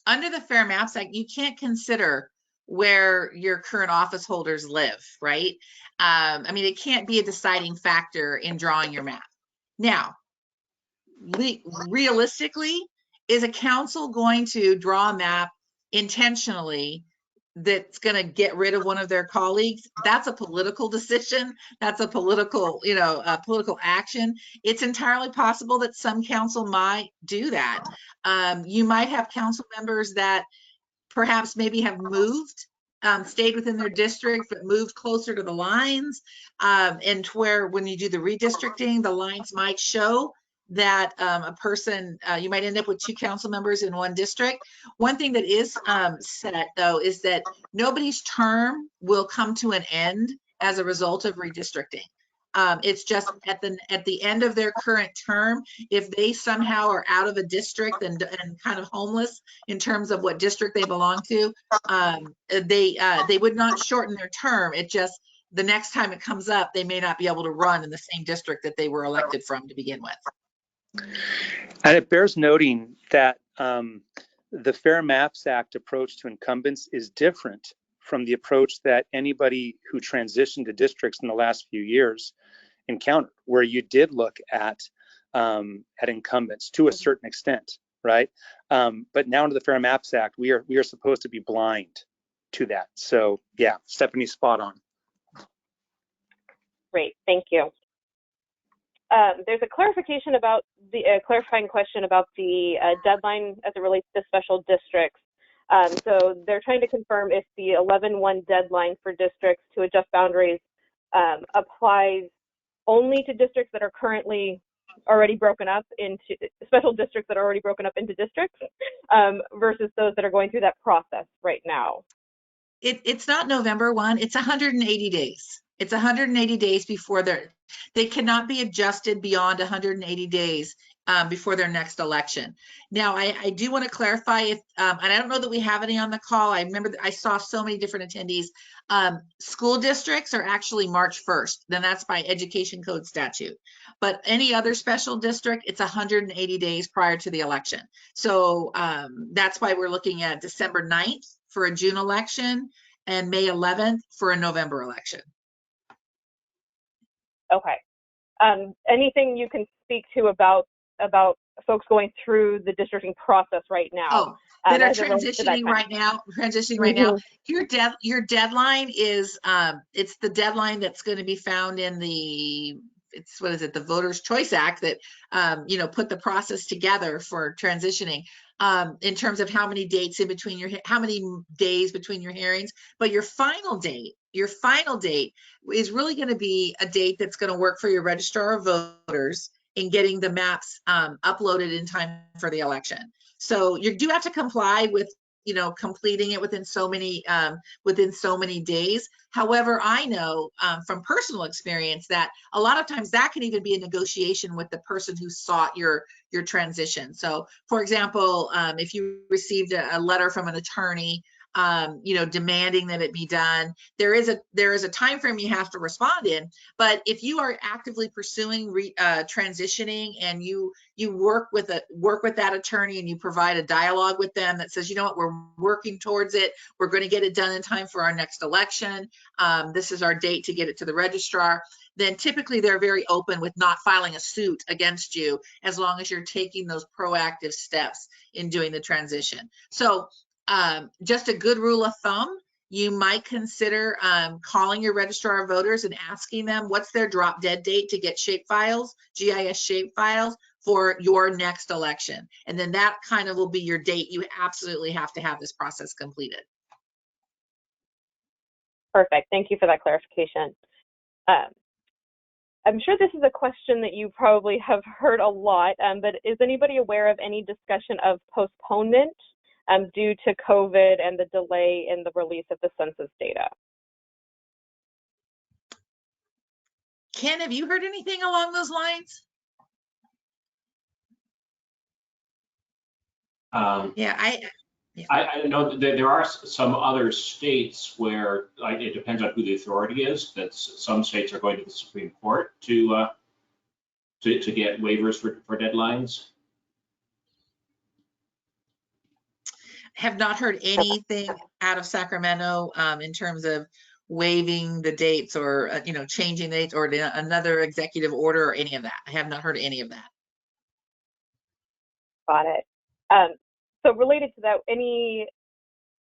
under the Fair Maps Act, you can't consider where your current office holders live, right? I mean, it can't be a deciding factor in drawing your map. Now, realistically, is a council going to draw a map intentionally that's going to get rid of one of their colleagues? That's a political decision. That's a political, political action. It's entirely possible that some council might do that. You might have council members that perhaps maybe have moved, stayed within their district, but moved closer to the lines, and to where when you do the redistricting, the lines might show that a person, you might end up with two council members in one district. One thing that is set, though, is that nobody's term will come to an end as a result of redistricting. It's just at the end of their current term, if they somehow are out of a district and kind of homeless in terms of what district they belong to, they would not shorten their term. It just, the next time it comes up, they may not be able to run in the same district that they were elected from to begin with. And it bears noting that the Fair Maps Act approach to incumbents is different from the approach that anybody who transitioned to districts in the last few years encountered, where you did look at incumbents to a certain extent, right? But now under the Fair Maps Act, we are supposed to be blind to that. So yeah, Stephanie's spot on. Great, thank you. There's a clarification about the clarifying question about the deadline as it relates to special districts. So they're trying to confirm if the 11/1 deadline for districts to adjust boundaries applies only to districts that are currently already broken up into special districts that are already broken up into districts versus those that are going through that process right now. It's not November 1, it's 180 days. It's 180 days before they cannot be adjusted beyond 180 days before their next election. Now, I do want to clarify if, and I don't know that we have any on the call. I remember that I saw so many different attendees. School districts are actually March 1st, then that's by education code statute. But any other special district, it's 180 days prior to the election. So that's why we're looking at December 9th for a June election and May 11th for a November election. Okay. Anything you can speak to about folks going through the districting process right now? Oh, that are transitioning right now. Your deadline is it's the deadline that's going to be found in the the Voters' Choice Act that put the process together for transitioning in terms of how many dates in between how many days between your hearings, but your final date is really going to be a date that's going to work for your registrar of voters in getting the maps uploaded in time for the election. So you do have to comply with completing it within so many days. However, I know from personal experience that a lot of times that can even be a negotiation with the person who sought your transition. So, for example, if you received a letter from an attorney, demanding that it be done, there is a time frame you have to respond in. But if you are actively pursuing transitioning, and you work with that attorney, and you provide a dialogue with them that says, you know what, we're working towards it, we're going to get it done in time for our next election, this is our date to get it to the registrar, then typically they're very open with not filing a suit against you, as long as you're taking those proactive steps in doing the transition. So just a good rule of thumb, you might consider calling your registrar of voters and asking them what's their drop dead date to get shapefiles, GIS shapefiles for your next election. And then that kind of will be your date. You absolutely have to have this process completed. Perfect. Thank you for that clarification. I'm sure this is a question that you probably have heard a lot, but is anybody aware of any discussion of postponement due to COVID and the delay in the release of the census data? Ken, have you heard anything along those lines? I know that there are some other states where it depends on who the authority is. That some states are going to the Supreme Court to get waivers for deadlines. Have not heard anything out of Sacramento in terms of waiving the dates, or changing dates, or another executive order, or any of that. I have not heard any of that. Got it. So related to that, any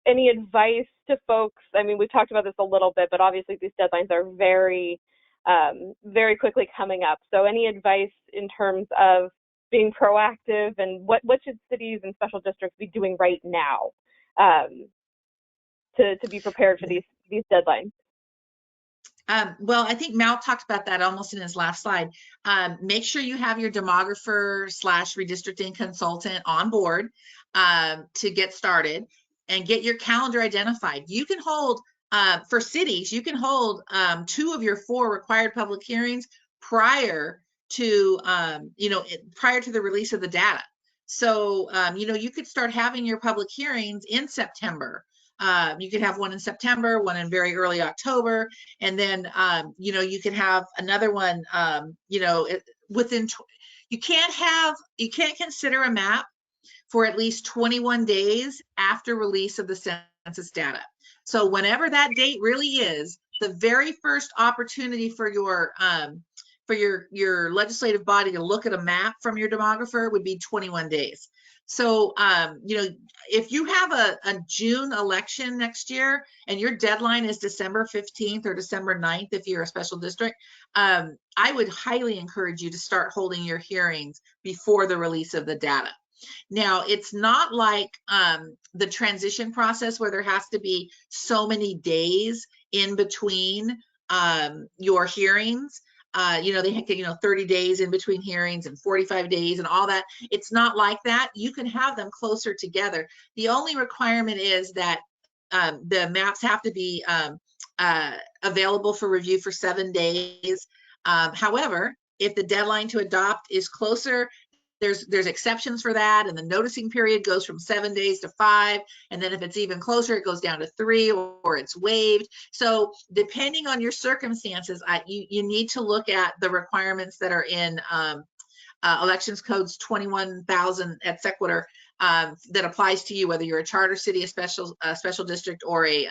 advice to folks? I mean, we've talked about this a little bit, but obviously these deadlines are very, very quickly coming up. So any advice in terms of being proactive, and what should cities and special districts be doing right now to be prepared for these deadlines? Well, I think Mal talked about that almost in his last slide. Make sure you have your demographer / redistricting consultant on board to get started, and get your calendar identified. You can hold, for cities, you can hold 2 of your 4 required public hearings prior to, prior to the release of the data. So, you could start having your public hearings in September. You could have one in September, one in very early October, and then, you can have another one, within, you can't consider a map for at least 21 days after release of the census data. So whenever that date really is, the very first opportunity for your legislative body to look at a map from your demographer would be 21 days. So, if you have a June election next year and your deadline is December 15th or December 9th, if you're a special district, I would highly encourage you to start holding your hearings before the release of the data. Now, it's not like the transition process where there has to be so many days in between your hearings. They have 30 days in between hearings and 45 days and all that. It's not like that. You can have them closer together. The only requirement is that the maps have to be available for review for 7 days. However, if the deadline to adopt is closer, there's exceptions for that, and the noticing period goes from 7 days to 5, and then if it's even closer, it goes down to 3, or it's waived. So depending on your circumstances, you need to look at the requirements that are in elections codes 21,000 et sequitur that applies to you, whether you're a charter city, a special district, or a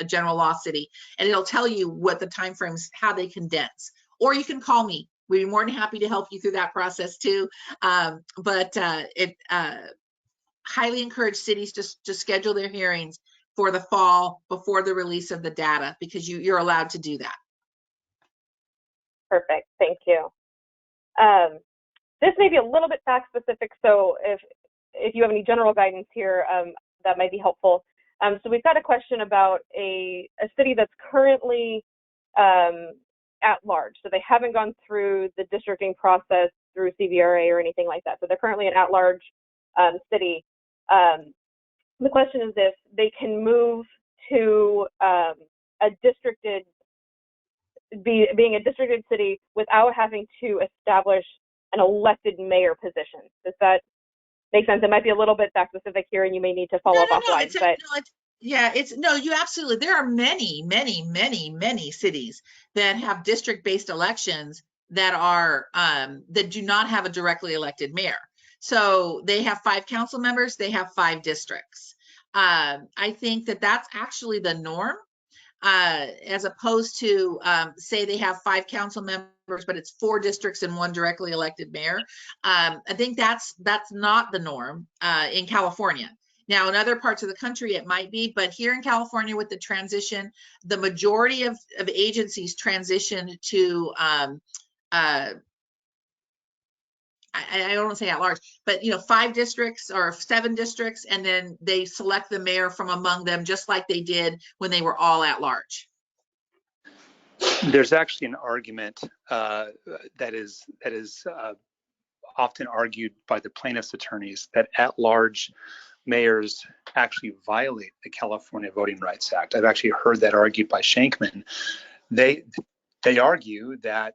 general law city, and it'll tell you what the timeframes, how they condense. Or you can call me. We'd be more than happy to help you through that process too. But highly encourage cities to schedule their hearings for the fall before the release of the data, because you're allowed to do that. Perfect, thank you. This may be a little bit fact specific, so if you have any general guidance here, that might be helpful. So we've got a question about a city that's currently at large. So they haven't gone through the districting process through CVRA or anything like that. So they're currently an at-large city. the question is if they can move to a districted, being a districted city without having to establish an elected mayor position. Does that make sense? It might be a little bit fact specific here, and you may need to follow up offline. You absolutely. There are many cities that have district-based elections that are that do not have a directly elected mayor. So they have 5 council members, they have 5 districts. I think that that's actually the norm, as opposed to say they have 5 council members, but it's 4 districts and 1 directly elected mayor. I think that's not the norm in California. Now, in other parts of the country, it might be, but here in California with the transition, the majority of agencies transition to I don't want to say at large, but 5 districts or 7 districts, and then they select the mayor from among them, just like they did when they were all at large. There's actually an argument that is often argued by the plaintiff's attorneys that at-large mayors actually violate the California Voting Rights Act. I've actually heard that argued by Shankman. They argue that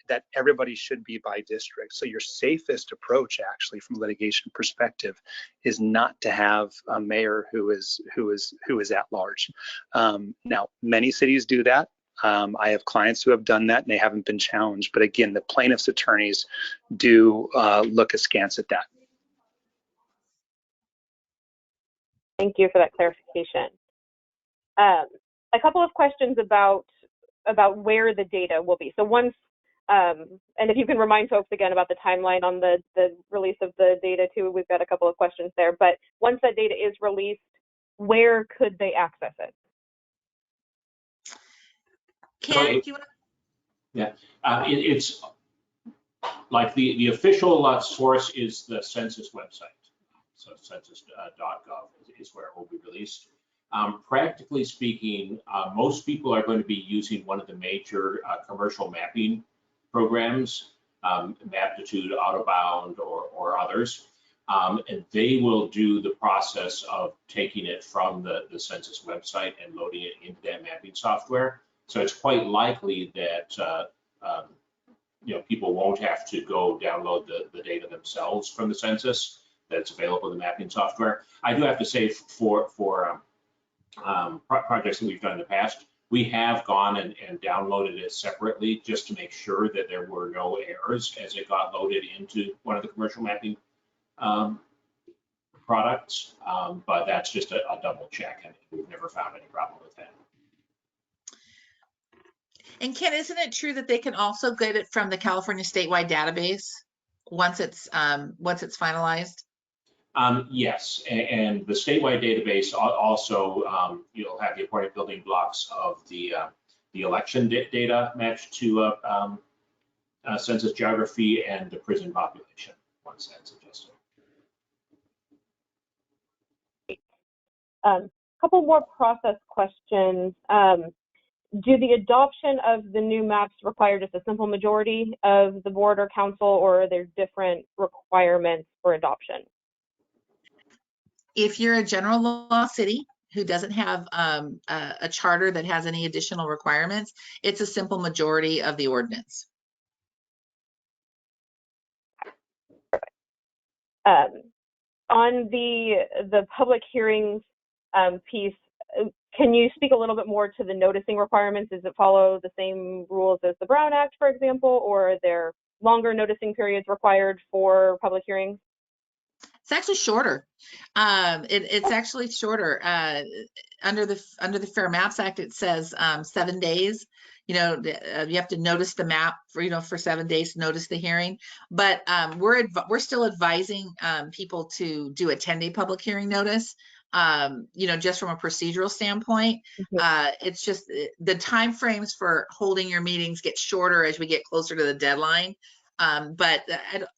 that everybody should be by district. So your safest approach, actually, from a litigation perspective, is not to have a mayor who is at large. Now, many cities do that. I have clients who have done that, and they haven't been challenged. But again, the plaintiff's attorneys do look askance at that. Thank you for that clarification. A couple of questions about where the data will be. So once, and if you can remind folks again about the timeline on the release of the data too, we've got a couple of questions there. But once that data is released, where could they access it? Ken, do you want to? Yeah, it's like the official source is the census website. So census.gov is where it will be released. Practically speaking, most people are going to be using one of the major commercial mapping programs, Maptitude, Autobound, or others. And they will do the process of taking it from the census website and loading it into that mapping software. So it's quite likely that people won't have to go download the data themselves from the census. That's available in the mapping software. I do have to say for projects that we've done in the past, we have gone and downloaded it separately just to make sure that there were no errors as it got loaded into one of the commercial mapping products. But that's just a double check, and we've never found any problem with that. And Ken, isn't it true that they can also get it from the California statewide database once it's finalized? Yes, and the statewide database also you'll have the appointed building blocks of the election data matched to Census Geography and the prison population once that's adjusted. Couple more process questions. Do the adoption of the new maps require just a simple majority of the board or council, or are there different requirements for adoption? If you're a general law city who doesn't have a charter that has any additional requirements, it's a simple majority of the ordinance. On the public hearings piece, can you speak a little bit more to the noticing requirements? Does it follow the same rules as the Brown Act, for example, or are there longer noticing periods required for public hearings? It's actually shorter. It's actually shorter. Under the Fair Maps Act, it says 7 days. You have to notice the map for 7 days to notice the hearing. But we're still advising people to do a 10-day public hearing notice. Just from a procedural standpoint, it's just the time frames for holding your meetings get shorter as we get closer to the deadline. But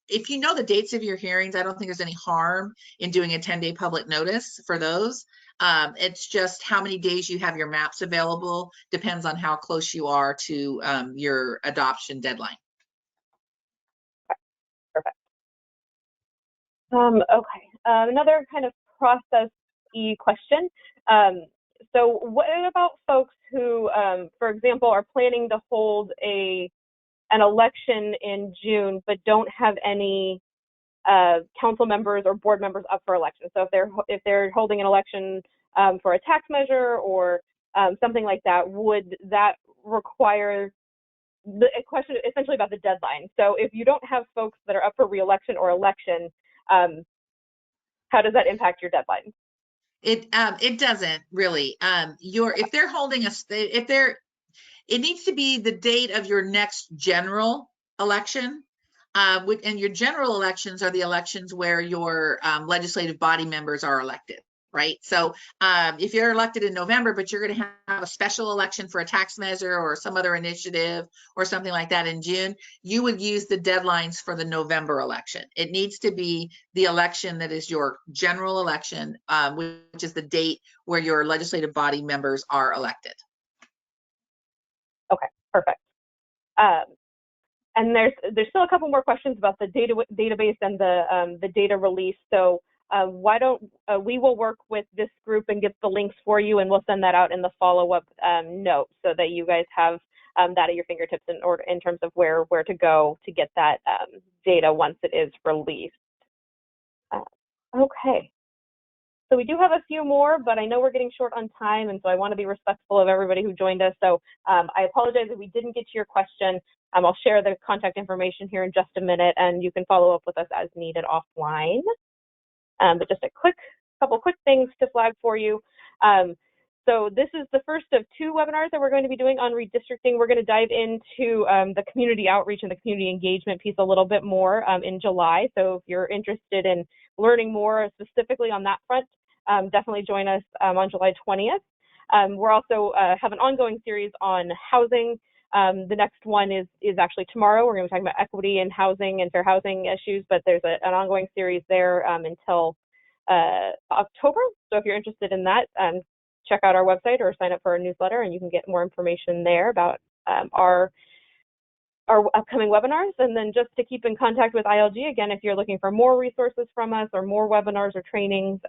if you know the dates of your hearings, I don't think there's any harm in doing a 10-day public notice for those. It's just how many days you have your maps available depends on how close you are to your adoption deadline. Perfect. Okay. Another kind of process-y question. So what about folks who, for example, are planning to hold an election in June, but don't have any council members or board members up for election? So if they're holding an election for a tax measure or something like that, would that require a question essentially about the deadline? So if you don't have folks that are up for re-election or election, how does that impact your deadline? It doesn't really. If they're holding it needs to be the date of your next general election. And your general elections are the elections where your legislative body members are elected, right? So if you're elected in November, but you're going to have a special election for a tax measure or some other initiative or something like that in June, you would use the deadlines for the November election. It needs to be the election that is your general election, which is the date where your legislative body members are elected. Okay, perfect. And there's still a couple more questions about the database and the data release. So why don't we will work with this group and get the links for you, and we'll send that out in the follow-up note so that you guys have that at your fingertips in terms of where to go to get that data once it is released. Okay. So we do have a few more, but I know we're getting short on time, and so I want to be respectful of everybody who joined us. So I apologize if we didn't get to your question. I'll share the contact information here in just a minute, and you can follow up with us as needed offline. But just a couple quick things to flag for you. So this is the first of 2 webinars that we're going to be doing on redistricting. We're going to dive into the community outreach and the community engagement piece a little bit more in July. So if you're interested in learning more specifically on that front, definitely join us on July 20th. We're also have an ongoing series on housing. The next one is actually tomorrow. We're going to be talking about equity in housing and fair housing issues, but there's an ongoing series there until October. So if you're interested in that, check out our website or sign up for our newsletter, and you can get more information there about our upcoming webinars. And then just to keep in contact with ILG, again, if you're looking for more resources from us or more webinars or trainings,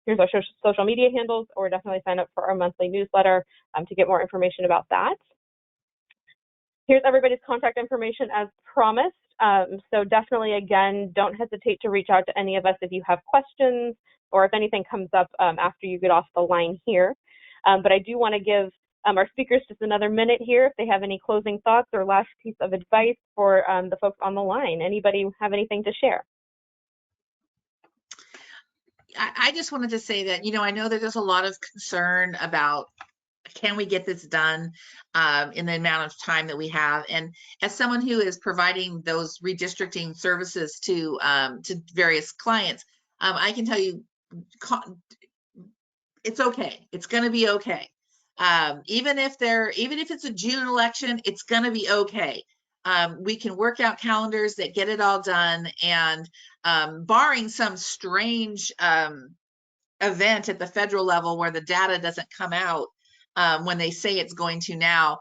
here's our social media handles, or definitely sign up for our monthly newsletter to get more information about that. Here's everybody's contact information as promised. So definitely, again, don't hesitate to reach out to any of us if you have questions or if anything comes up after you get off the line here. But I do want to give our speakers just another minute here if they have any closing thoughts or last piece of advice for the folks on the line. Anybody have anything to share? I just wanted to say that, I know that there's a lot of concern about, can we get this done in the amount of time that we have? And as someone who is providing those redistricting services to various clients, I can tell you, it's okay. It's going to be okay. Even if it's a June election, it's going to be okay. We can work out calendars that get it all done, and barring some strange event at the federal level where the data doesn't come out when they say it's going to now,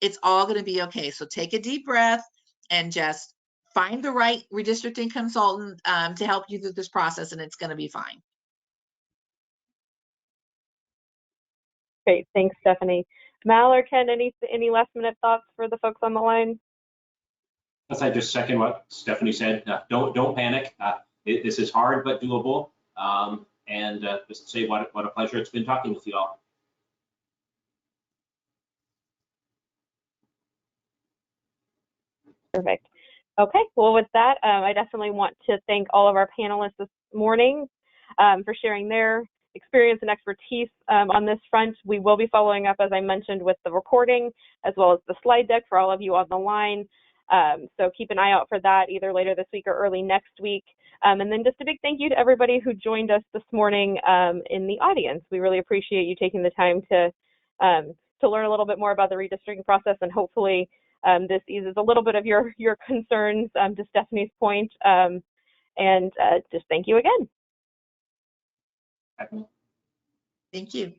it's all going to be okay. So take a deep breath and just find the right redistricting consultant to help you through this process, and it's going to be fine. Great, thanks, Stephanie. Mal or Ken, any last minute thoughts for the folks on the line? Yes, I just second what Stephanie said. Don't panic. This is hard but doable. And just say what a pleasure it's been talking with you all. Perfect. Okay, well, with that, I definitely want to thank all of our panelists this morning for sharing their experience and expertise on this front. We will be following up, as I mentioned, with the recording as well as the slide deck for all of you on the line. So keep an eye out for that either later this week or early next week. And then just a big thank you to everybody who joined us this morning in the audience. We really appreciate you taking the time to learn a little bit more about the redistricting process, and hopefully this eases a little bit of your concerns to Stephanie's point. And just thank you again. Thank you.